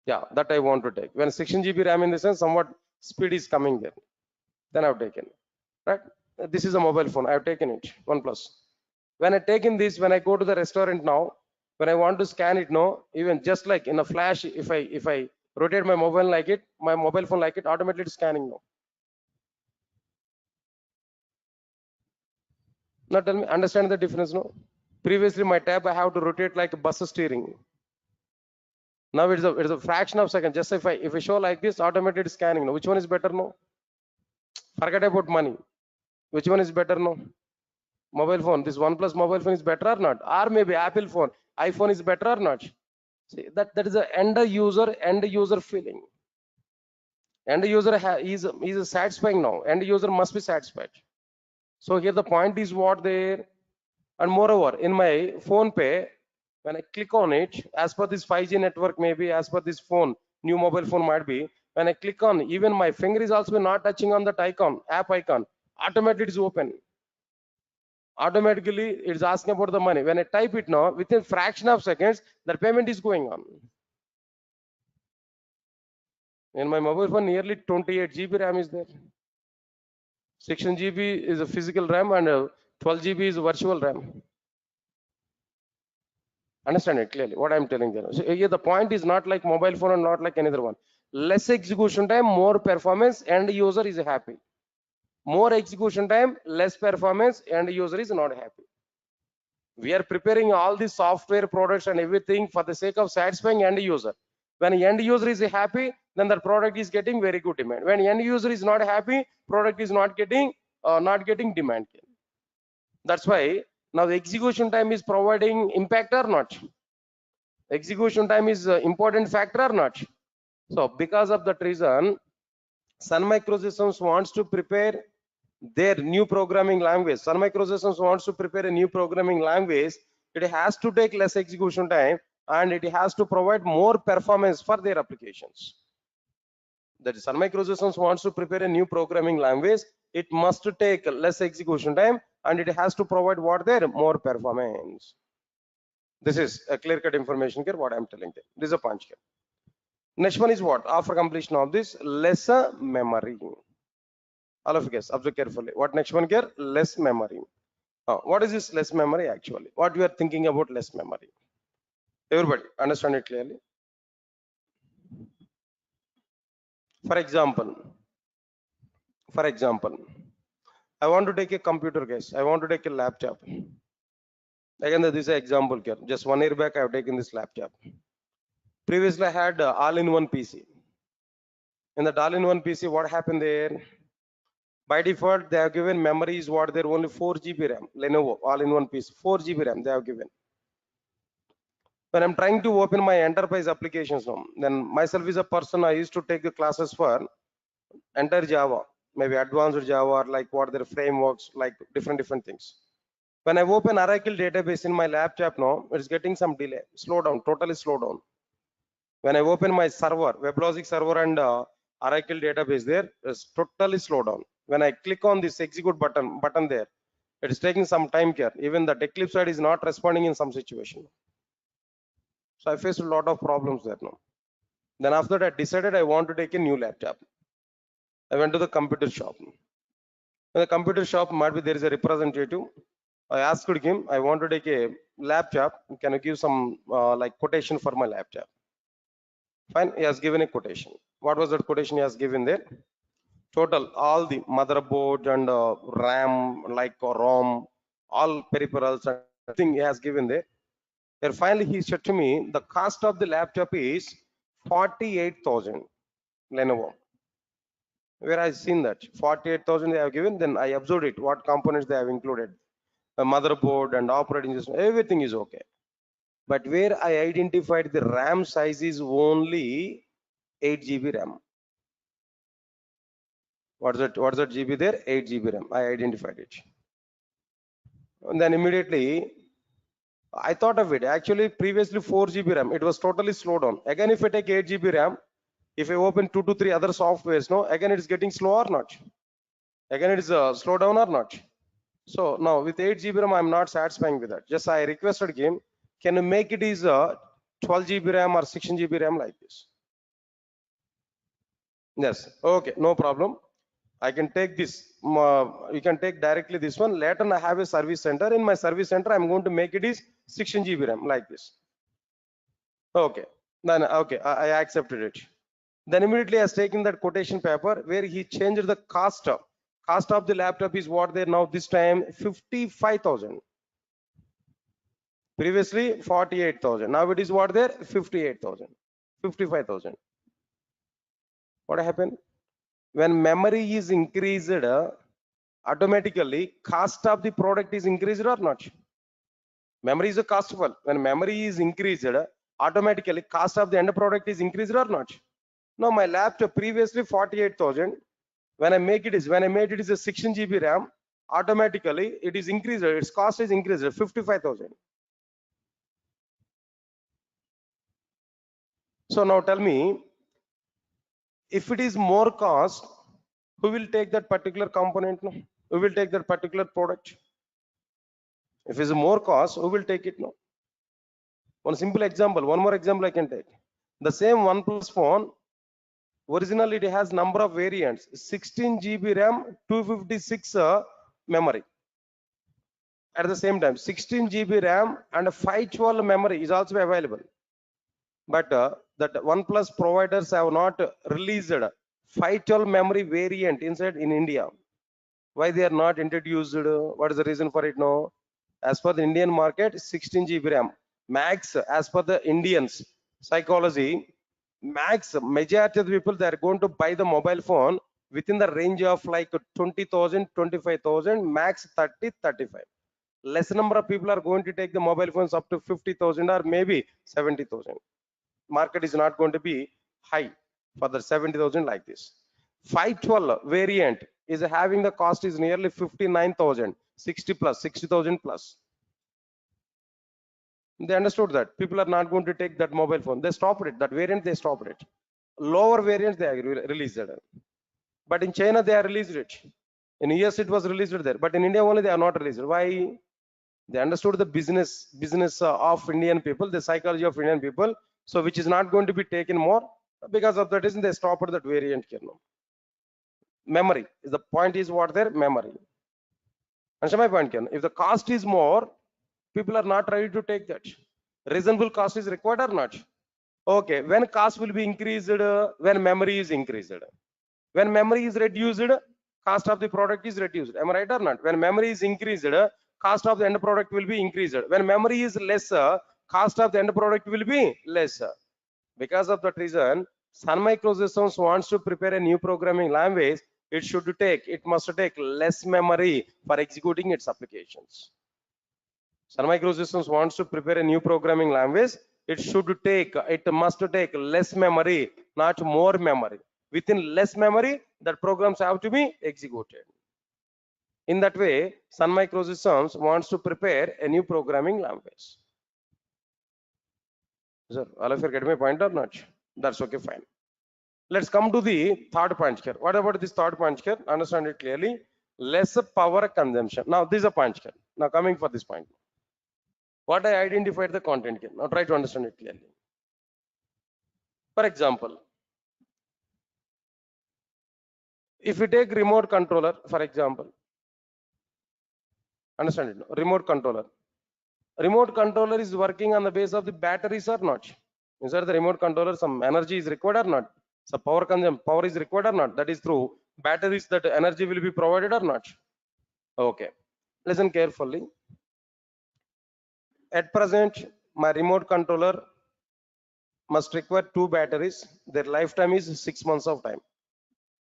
Yeah, that I want to take. When 16 GB RAM, in the sense, somewhat speed is coming there. Then I've taken. Right? This is a mobile phone. I've taken it. OnePlus. When I taken this, when I go to the restaurant now, when I want to scan it now, even just like in a flash, if I rotate my mobile like it, my mobile phone like it, automatically it's scanning now. Now tell me, understand the difference now? Previously my tab I have to rotate like a bus steering. Now it's a fraction of a second. Just if I show like this, automated scanning now. Which one is better now? Forget about money. Which one is better now? Mobile phone. This OnePlus mobile phone is better or not? Or maybe Apple phone, iPhone is better or not? See, that is the end user feeling. End user is satisfying now. End user must be satisfied. So here the point is what there. And moreover, in my phone pay, when I click on it, as per this 5G network, maybe as per this phone, new mobile phone might be, When I click on, even my finger is also not touching on that icon, app icon, automatically it's open. Automatically it's asking about the money. When I type it now, within fraction of seconds, the payment is going on. In my mobile phone, nearly 28 GB RAM is there. 16 GB is a physical RAM and 12 GB is virtual RAM. Understand it clearly what I'm telling you. So here the point is not like mobile phone and not like another one. Less execution time, more performance, and user is happy. More execution time, less performance, and user is not happy. We are preparing all the software products and everything for the sake of satisfying end user. When end user is happy, then the product is getting very good demand. When end user is not happy, product is not getting demand. That's why now the execution time is providing impact or not. Execution time is important factor or not. So because of that reason, Sun Microsystems wants to prepare their new programming language. Sun Microsystems wants to prepare a new programming language. It has to take less execution time and it has to provide more performance for their applications. That is, Sun Microsystems wants to prepare a new programming language. It must take less execution time and it has to provide what there more performance. This is a clear-cut information here. What I'm telling you. This is a punch here. Next one is what? After completion of this, lesser memory. All of you guys observe carefully. What next one here? Less memory. What is this less memory actually? What we are thinking about less memory? Everybody understand it clearly. For example, I want to take a computer, guys. I want to take a laptop. Again, this is an example here. Just 1 year back, I have taken this laptop. Previously, I had all-in-one PC. In that all-in-one PC, what happened there? By default, they have given memories what they're only 4 GB RAM. Lenovo all-in-one PC, 4 GB RAM they have given. When I'm trying to open my enterprise applications now, then myself is a person I used to take the classes for entire Java, maybe advanced Java, like what their frameworks, like different things. When I open Oracle database in my laptop now, it's getting some delay, slow down, totally slow down. When I open my server, WebLogic server and Oracle database there, it's totally slow down. When I click on this execute button there, it is taking some time here. Even the Eclipse side is not responding in some situation. So I faced a lot of problems there now. Then after that, I decided I want to take a new laptop. I went to the computer shop. In the computer shop, might be there is a representative. I asked him, I want to take a laptop. Can you give some like quotation for my laptop? Fine, he has given a quotation. What was that quotation he has given there? Total, all the motherboard and RAM, like ROM, all peripherals and everything he has given there. Then finally he said to me, the cost of the laptop is 48,000 Lenovo. Where I seen that 48,000 they have given, then I observed it, what components they have included. A motherboard and operating system, everything is okay. But where I identified the RAM size is only 8 GB RAM. What's that GB there? 8 GB RAM. I identified it. And then immediately I thought of it. Actually, previously 4 GB RAM. It was totally slowed down. Again, if I take 8 GB RAM, if I open 2 to 3 other softwares, no, again it's getting slow or not? Again, it is slow down or not? So now with 8 GB RAM, I'm not satisfying with that. Just I requested him, can you make it is 12 GB RAM or 16 GB RAM like this? Yes. Okay, no problem. I can take this. You can take directly this one. Later, I have a service center. In my service center, I'm going to make it is 16 GB RAM like this. Okay. Then okay, I accepted it. Then immediately I was taking that quotation paper where he changed the cost. Cost of the laptop is what there now this time 55,000. Previously 48,000. Now it is what there 58,000, 55,000. What happened? When memory is increased, automatically cost of the product is increased or not? Memory is a costful. When memory is increased, automatically cost of the end product is increased or not? No, my laptop previously 48,000. When I made it is a 16 GB RAM, automatically it is increased. Its cost is increased 55,000. So now tell me, If it is more cost, who will take that particular component? No? Who will take that particular product? If it's more cost, who will take it? No. One simple example, one more example I can take. The same OnePlus phone, originally it has number of variants, 16 GB RAM, 256 memory. At the same time, 16 GB RAM and 512 memory is also available. But that OnePlus providers have not released 512 memory variant inside in India. Why they are not introduced? What is the reason for it? No, as per the Indian market, 16 GB RAM max. As per the Indians psychology, max majority of the people, they are going to buy the mobile phone within the range of like 20,000, 25,000, max 30, 35. Less number of people are going to take the mobile phones up to 50,000 or maybe 70,000. Market is not going to be high for the 70,000 like this. 512 variant is having the cost is nearly 59,000, 60 plus, 60,000 plus. They understood that people are not going to take that mobile phone. They stopped it. That variant they stopped it. Lower variants they released it. But in China they are released it. In US it was released there. But in India only they are not released. Why? They understood the business of Indian people, the psychology of Indian people. So which is not going to be taken more. Because of that reason they stopped that variant here. No? Memory. The point is what their memory. Understand my point, Ken? If the cost is more, people are not ready to take that. Reasonable cost is required or not? Okay, when cost will be increased, when memory is increased. When memory is reduced, cost of the product is reduced. Am I right or not? When memory is increased, cost of the end product will be increased. When memory is lesser, cost of the end product will be lesser. Because of that reason, Sun Microsystems wants to prepare a new programming language. It must take less memory for executing its applications. Sun Microsystems wants to prepare a new programming language. It must take less memory, not more memory. Within less memory, that programs have to be executed. In that way, Sun Microsystems wants to prepare a new programming language. Sir, all of you get my point or not? That's okay, fine. Let's come to the third point here. What about this third point here? Understand it clearly. Less power consumption. Now, this is a point here. Now, coming for this point. What I identified the content here. Now, try to understand it clearly. For example, if we take remote controller, for example, understand it, no? Remote controller. Remote controller is working on the base of the batteries or not? Inside the remote controller, some energy is required or not? So power is required or not? That is through batteries that energy will be provided or not? Okay. Listen carefully. At present, my remote controller must require 2 batteries. Their lifetime is 6 months of time.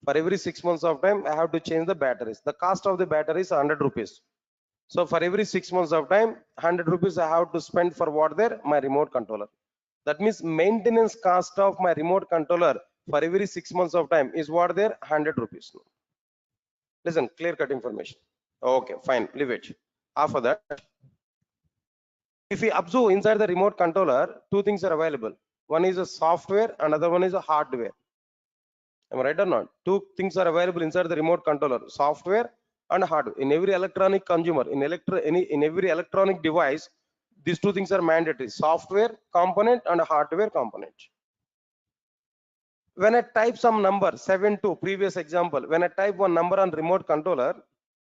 For every 6 months of time, I have to change the batteries. The cost of the battery is 100 rupees. So for every 6 months of time, 100 rupees I have to spend for what there? My remote controller. That means maintenance cost of my remote controller for every 6 months of time is what there? 100 rupees. Listen, clear cut information. Okay, fine, leave it. After that, if we observe inside the remote controller, 2 things are available. One is a software, another one is a hardware. Am I right or not? 2 things are available inside the remote controller: software and hardware. In every electronic consumer, in every electronic device, these 2 things are mandatory: software component and hardware component. When I type some number 7 to previous example, when I type one number on remote controller,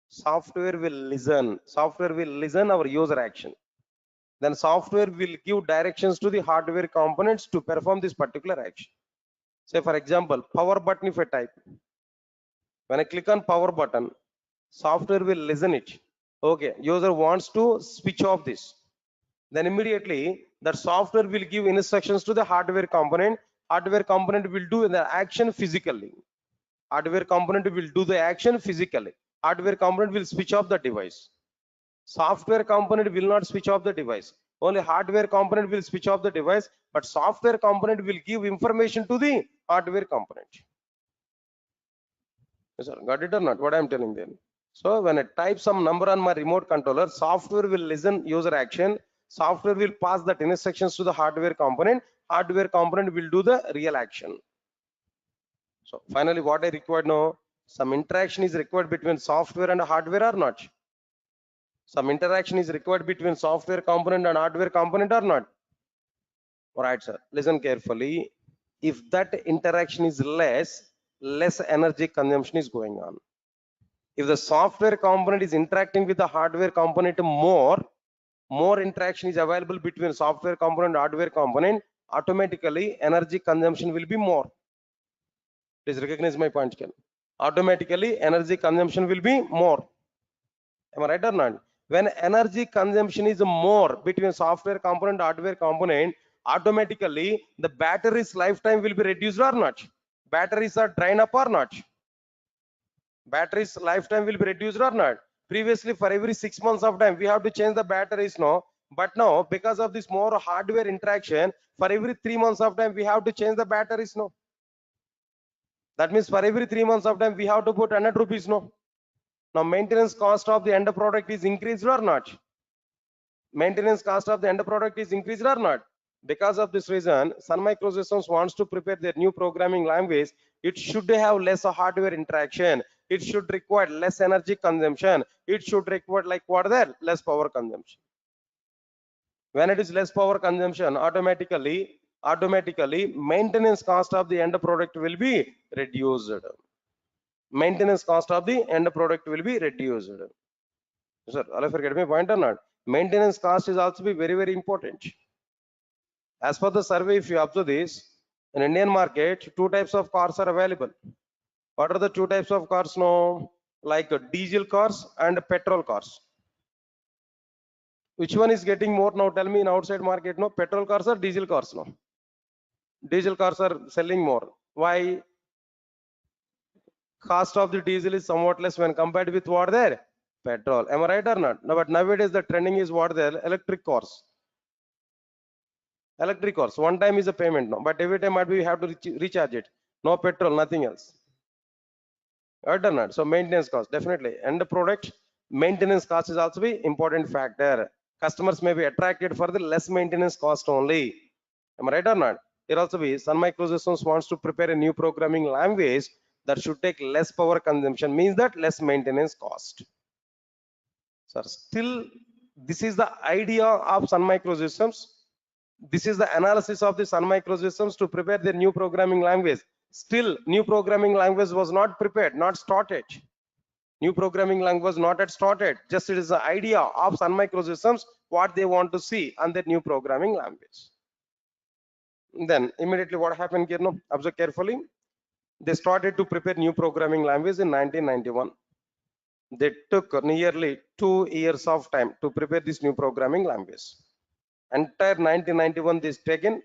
software will listen our user action. Then software will give directions to the hardware components to perform this particular action. Say for example, power button if I type, when I click on power button, software will listen it. Okay, user wants to switch off this. Then immediately that software will give instructions to the hardware component. Hardware component will do the action physically. Hardware component will do the action physically. Hardware component will switch off the device. Software component will not switch off the device. Only hardware component will switch off the device, but software component will give information to the hardware component. Yes, sir. Got it or not? What I am telling them. So when I type some number on my remote controller, software will listen user action. Software will pass that instructions to the hardware component. Hardware component will do the real action. So finally, what I required now, some interaction is required between software and hardware or not? Some interaction is required between software component and hardware component or not? All right, sir. Listen carefully. If that interaction is less energy consumption is going on. If the software component is interacting with the hardware component more interaction is available between software component and hardware component, automatically energy consumption will be more. Please recognize my point, Ken. Automatically energy consumption will be more. Am I right or not? When energy consumption is more between software component and hardware component, automatically the battery's lifetime will be reduced or not? Batteries are drained up or not? Battery's lifetime will be reduced or not? Previously, for every 6 months of time, we have to change the batteries, no? But now, because of this more hardware interaction, for every 3 months of time, we have to change the batteries, no? That means for every 3 months of time, we have to put 100 rupees, no? Now, maintenance cost of the end product is increased or not? Maintenance cost of the end product is increased or not? Because of this reason, Sun Microsystems wants to prepare their new programming language. It should have less hardware interaction. It should require less energy consumption. It should require like what there? Less power consumption. When it is less power consumption, automatically maintenance cost of the end product will be reduced. Maintenance cost of the end product will be reduced. Sir, all of you get my point or not? Maintenance cost is also be very, very important. As per the survey, if you observe this, in Indian market, two types of cars are available. What are the two types of cars now? Like diesel cars and petrol cars. Which one is getting more now? Tell me in outside market, no? Petrol cars or diesel cars now? Diesel cars are selling more. Why? Cost of the diesel is somewhat less when compared with what there? Petrol. Am I right or not? No, but nowadays the trending is what there? Electric cars. Electric cars. One time is a payment now, but every time we have to recharge it. No petrol, nothing else. Right or not? So maintenance cost definitely. And the product maintenance cost is also be important factor. Customers may be attracted for the less maintenance cost only. Am I right or not? Here also be Sun Microsystems wants to prepare a new programming language that should take less power consumption, means that less maintenance cost. Sir, still this is the idea of Sun Microsystems. This is the analysis of the Sun Microsystems to prepare their new programming language. Still, new programming language was not prepared, not started. New programming language was not yet started. Just it is the idea of Sun Microsystems, what they want to see on their new programming language. Then immediately what happened here? No, observe carefully. They started to prepare new programming language in 1991. They took nearly 2 years of time to prepare this new programming language. Entire 1991 this taken,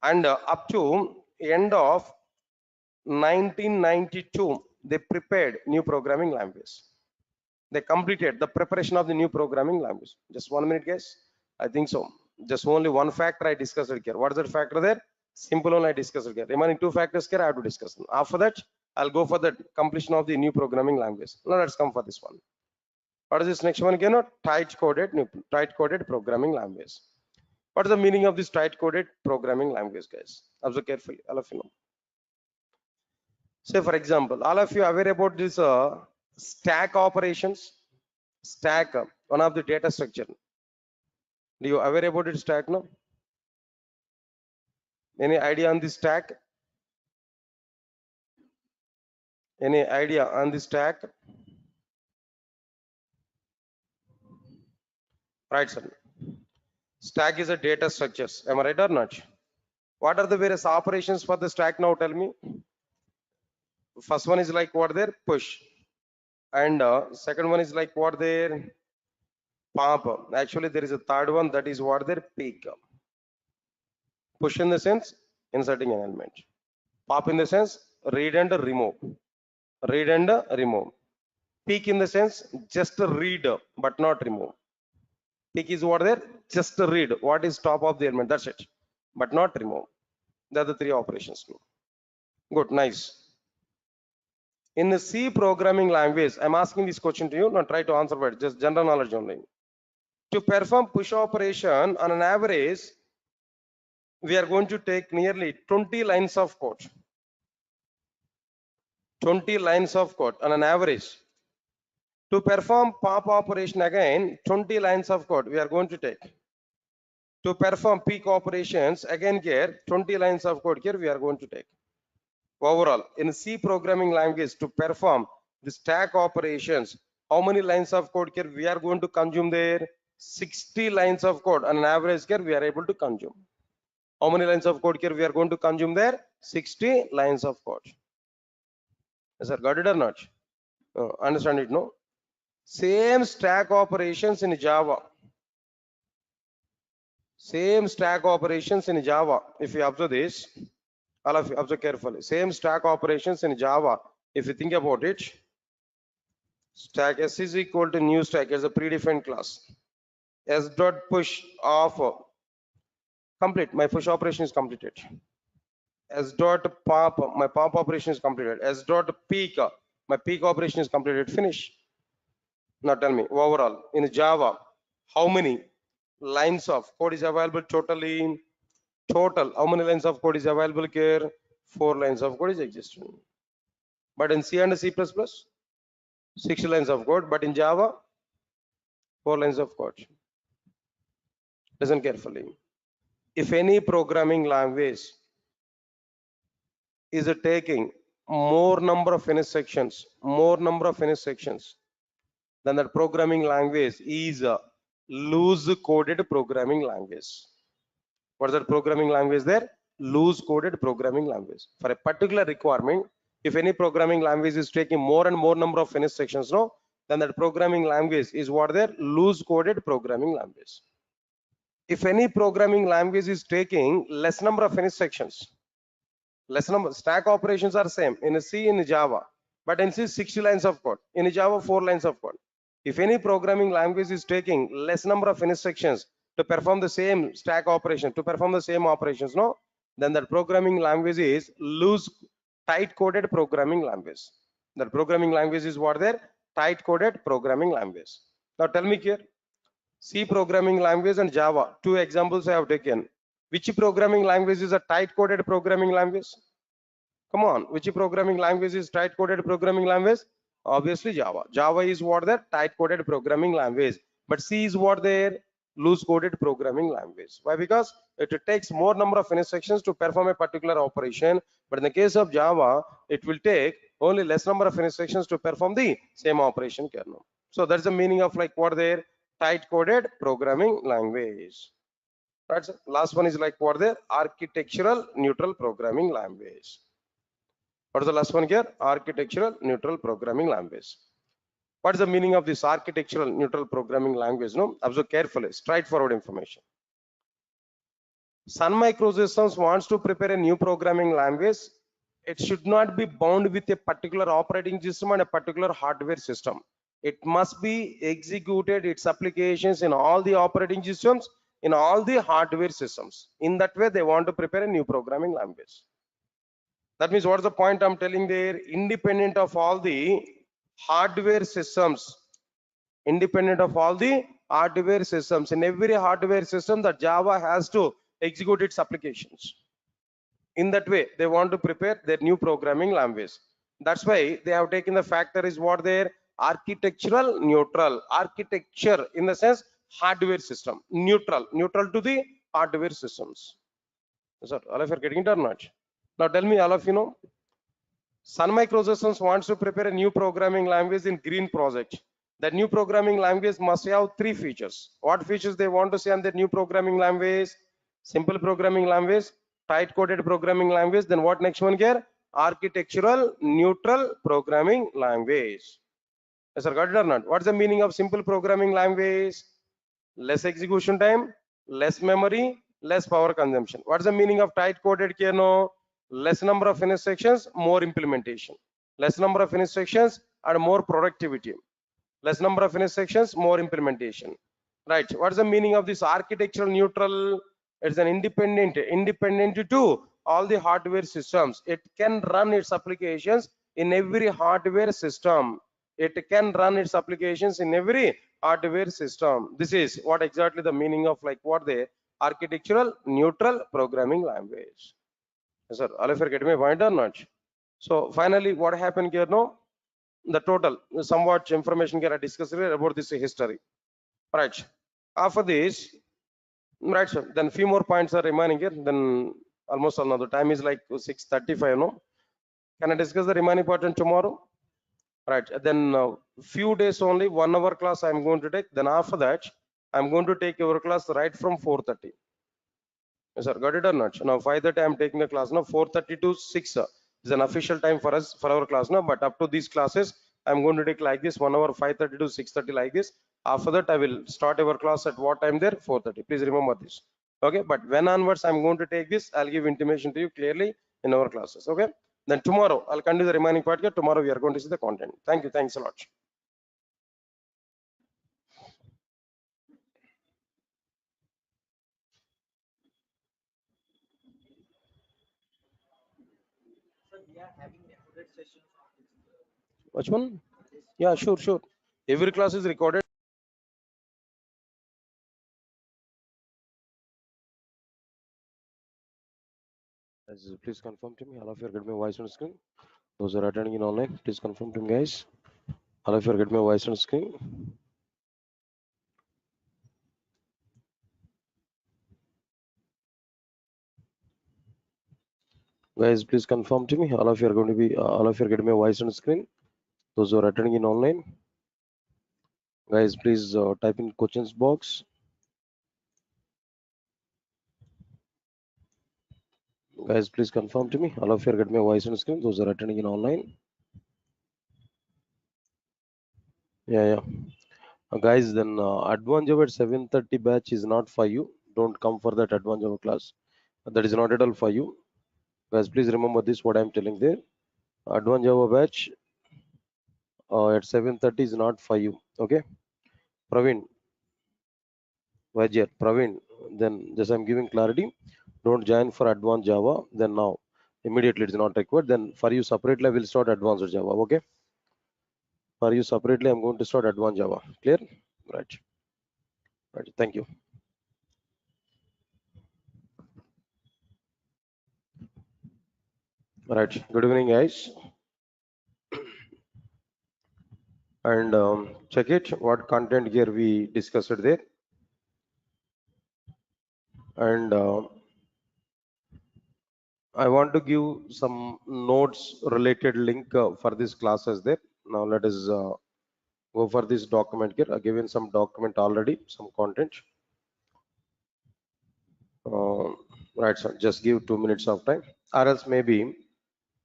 and up to end of 1992 they prepared new programming language. They completed the preparation of the new programming language. Just 1 minute, guys. I think so. Just only one factor I discussed here. What is that factor there? Simple one I discussed here. Remaining two factors here I have to discuss. After that, I'll go for the completion of the new programming language. Now let's come for this one. What is this next one again? Tight coded programming language. What is the meaning of this tight coded programming language, guys? Observe carefully, all of you know. Say for example, all of you are aware about this stack operations. Stack, one of the data structure. Do you aware about it stack now? Any idea on this stack? Any idea on this stack? Right, sir. Stack is a data structures. Am I right or not? What are the various operations for the stack now? Tell me. First one is like what there? Push. And second one is like what there? Pop. Actually, there is a third one, that is what there? Peak. Push in the sense inserting an element. Pop in the sense read and remove. Read and remove. Peak in the sense just read but not remove. Peak is what there? Just read what is top of the element. That's it. But not remove. They're the three operations. Good, nice. In the C programming language, I'm asking this question to you. Not try to answer, but just general knowledge only. To perform push operation on an average, we are going to take nearly 20 lines of code. 20 lines of code on an average. To perform pop operation again, 20 lines of code we are going to take. To perform peak operations again here, 20 lines of code here we are going to take. Overall, in C programming language to perform the stack operations, how many lines of code here we are going to consume there? 60 lines of code on an average here we are able to consume. How many lines of code here we are going to consume there? 60 lines of code. Yes, sir, got it or not? Understand it, no? Same stack operations in Java. Same stack operations in Java. If you observe this, all of you observe carefully. Same stack operations in Java. If you think about it, stack S is equal to new stack as a predefined class. S dot push of complete. My push operation is completed. S dot pop, my pop operation is completed. S dot peak, my peak operation is completed. Finish. Now tell me overall in Java, how many lines of code is available totally? Total, how many lines of code is available here? 4 lines of code is existing. But in C and C++, 60 lines of code. But in Java, 4 lines of code. Listen carefully. If any programming language is taking more number of finish sections, then that programming language is a loose coded programming language. What is that programming language there? Loose coded programming language. For a particular requirement, if any programming language is taking more and more number of finish sections, no, then that programming language is what there? Loose coded programming language. If any programming language is taking less number of finish sections, less number stack operations are same in C in Java, but in C 60 lines of code, in Java 4 lines of code. If any programming language is taking less number of instructions to perform the same stack operation, to perform the same operations, no, then that programming language is loose tight coded programming language. That programming language is what there? Tight coded programming language. Now tell me here, C programming language and Java, two examples I have taken. Which programming language is a tight coded programming language? Come on, which programming language is tight coded programming language? Obviously Java. Java is what the tight coded programming language, but C is what their loose coded programming language. Why? Because it takes more number of instructions to perform a particular operation, but in the case of Java, it will take only less number of instructions to perform the same operation kernel. So that's the meaning of like what their tight coded programming language. Right, sir? Last one is like what their architectural neutral programming language. What is the last one here? Architectural neutral programming language. What is the meaning of this architectural neutral programming language? No, observe carefully, straightforward information. Sun Microsystems wants to prepare a new programming language. It should not be bound with a particular operating system and a particular hardware system. It must be executed its applications in all the operating systems, in all the hardware systems. In that way, they want to prepare a new programming language. That means what's the point I'm telling there? Independent of all the hardware systems, independent of all the hardware systems, in every hardware system that Java has to execute its applications. In that way, they want to prepare their new programming language. That's why they have taken the factor is what their architectural neutral, architecture in the sense hardware system, neutral to the hardware systems. Sir, all of you are getting it or not? Now tell me, all of you know, Sun Microsystems wants to prepare a new programming language in green project. That new programming language must have 3 features. What features they want to see on the new programming language? Simple programming language, tight coded programming language. Then what next one here? Architectural neutral programming language. Yes, sir, got it or not? What's the meaning of simple programming language? Less execution time, less memory, less power consumption. What's the meaning of tight coded here? No, less number of instructions, more implementation. Less number of instructions and more productivity. Less number of instructions, more implementation. Right. What's the meaning of this architectural neutral? It's an independent to all the hardware systems. It can run its applications in every hardware system. It can run its applications in every hardware system. This is what exactly the meaning of like what the architectural neutral programming language. Yes, sir, all of you are getting my point or not? So finally, what happened here? No, the total somewhat information here I discussed here about this history. Right. After this, right, sir. Then few more points are remaining here. Then almost another time is like 6:35. No, can I discuss the remaining part on tomorrow? Right. Then few days only 1 hour class I'm going to take. Then after that, I'm going to take your class right from 4:30. Yes, sir. Got it or not? Now 5:30 I'm taking a class. Now 4:30 to 6 is an official time for us for our class. Now, but up to these classes, I'm going to take like this 1 hour 5:30 to 6:30 like this. After that, I will start our class at what time there? 4:30. Please remember this. Okay. But when onwards I'm going to take this, I'll give intimation to you clearly in our classes. Okay. Then tomorrow I'll continue the remaining part here. Tomorrow we are going to see the content. Thank you. Thanks a lot. Which one? Yeah, sure, sure. Every class is recorded. Please confirm to me. All of you are getting my voice on screen. Those are attending in online, please confirm to me, guys. All of you are getting my voice on screen. Guys, please confirm to me. All of you are going to be. All of you are getting my voice on screen. Those who are attending in online, guys, please type in questions box. Guys, please confirm to me. All of you are getting my voice on screen. Those who are attending in online. Yeah, yeah. Guys, then advanced Java at 7:30 batch is not for you. Don't come for that advanced Java class. That is not at all for you. Guys, please remember this. What I am telling there. Advanced Java batch at 7:30 is not for you. Okay, Praveen, Vajir, Praveen. Then just I'm giving clarity. Don't join for advanced Java. Then now immediately it's not required. Then for you separately, I will start advanced Java. Okay, for you separately, I'm going to start advanced Java. Clear? Right. Right. Thank you. Right. Good evening, guys. And check it. What content here we discussed there. And I want to give some notes related link for this classes there. Now let us go for this document here. I've given some document already, some content. Uh, right, so just give 2 minutes of time, or else maybe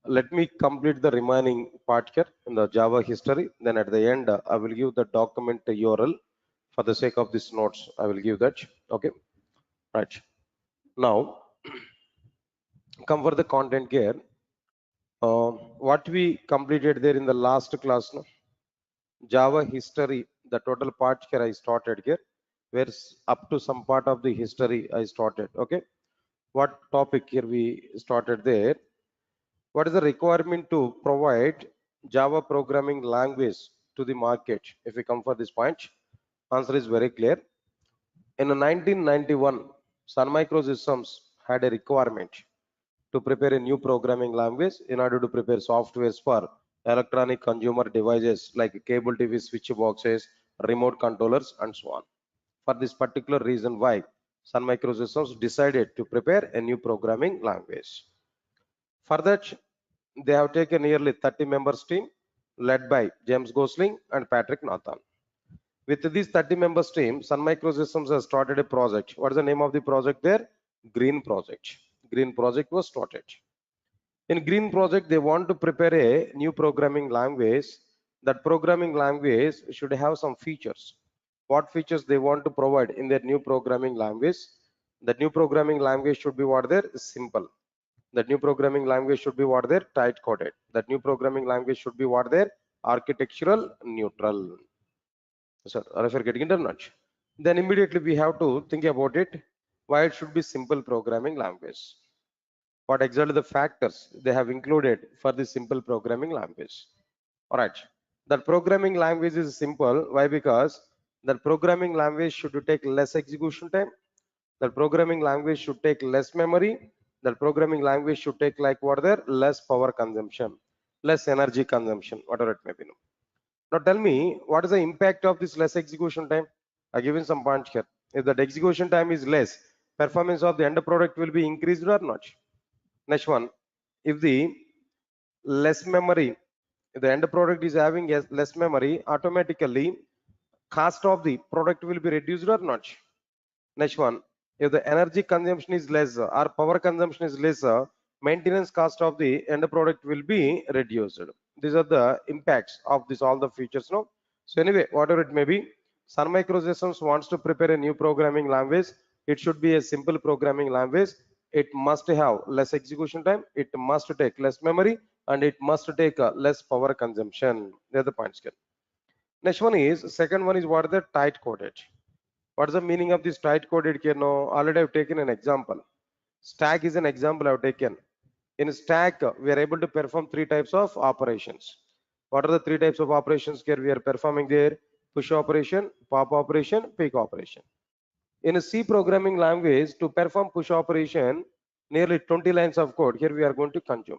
let me complete the remaining part here in the Java history. Then at the end, I will give the document URL for the sake of this notes. I will give that. Okay, right. Now, come for the content here. What we completed there in the last class, no? Java history, the total part here I started here, where up to some part of the history I started. Okay, what topic here we started there? What is the requirement to provide Java programming language to the market? If we come for this point, answer is very clear. In 1991, Sun Microsystems had a requirement to prepare a new programming language in order to prepare softwares for electronic consumer devices like cable TV switch boxes, remote controllers, and so on. For this particular reason, why Sun Microsystems decided to prepare a new programming language. For that, they have taken nearly 30 members team led by James Gosling and Patrick Nathan. With this 30 members team, Sun Microsystems has started a project. What is the name of the project there? Green Project. Green Project was started. In Green Project, they want to prepare a new programming language. That programming language should have some features. What features they want to provide in their new programming language? That new programming language should be what there? Simple. That new programming language should be what there? Tight coded. That new programming language should be what there? Architectural neutral. Sir, or if you're getting it or not, then immediately we have to think about it. Why it should be simple programming language? What exactly the factors they have included for this simple programming language? All right, that programming language is simple. Why? Because that programming language should take less execution time. That programming language should take less memory. That programming language should take like what there less power consumption. less energy consumption, whatever it may be. Now tell me, what is the impact of this less execution time? I given some points here. If the execution time is less, performance of the end product will be increased or not? Next one, if the less memory, if the end product is having less memory, automatically cost of the product will be reduced or not? Next one, if the energy consumption is less or power consumption is lesser, maintenance cost of the end product will be reduced. These are the impacts of this all the features. No, so anyway, whatever it may be, Sun Microsystems wants to prepare a new programming language. It should be a simple programming language. It must have less execution time. It must take less memory, and it must take less power consumption. They're the points here. Next one is second one is what are the tight coded. What is the meaning of this tight coded here? No, already I've taken an example. Stack is an example I've taken. In stack, we are able to perform three types of operations. What are the three types of operations here we are performing there? Push operation, pop operation, pick operation. In a C programming language, to perform push operation, nearly 20 lines of code here we are going to consume.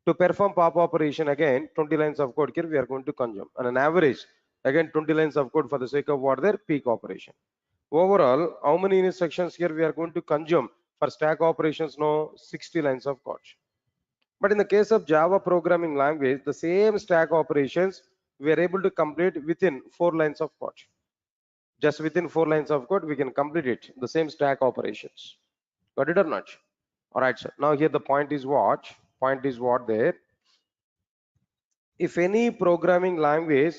To perform pop operation, again 20 lines of code here we are going to consume. On an average, again 20 lines of code for the sake of what their peak operation. Overall, how many instructions here we are going to consume for stack operations? No, 60 lines of code. But in the case of Java programming language, the same stack operations we are able to complete within 4 lines of code. Just within 4 lines of code, we can complete it, the same stack operations. Got it or not? All right, sir. Now here the point is what? Point is what there? If any programming language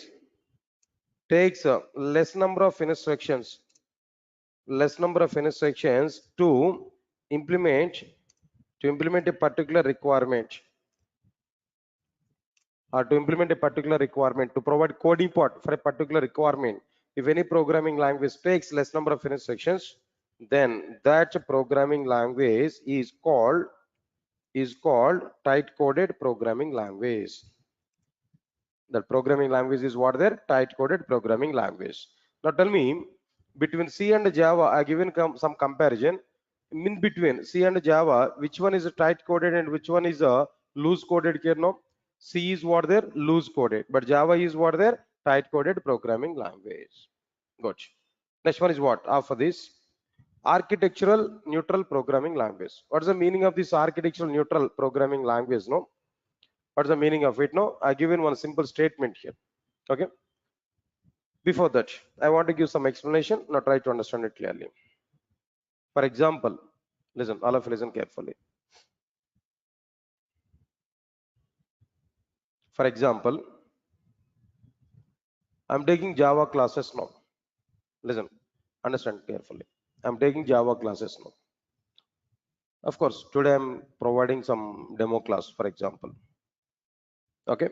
takes a less number of instructions implement to implement a particular requirement or to implement a particular requirement to provide coding part for a particular requirement, if any programming language takes less number of instructions, then that programming language is called tight coded programming language. That programming language is what their tight coded programming language. Now tell me, between C and Java, I given some comparison. In between C and Java, which one is a tight coded and which one is a loose coded here? No, C is what their loose coded, but Java is what their tight coded programming language. Good. Next one is what? After this, architectural neutral programming language. What is the meaning of this architectural neutral programming language? No, what's the meaning of it? No, I given one simple statement here. Okay. Before that, I want to give some explanation. Now try to understand it clearly. For example, listen, all of you listen carefully. For example, I'm taking Java classes now. Listen, understand carefully. I'm taking Java classes now. Of course, today I'm providing some demo class, for example. Okay.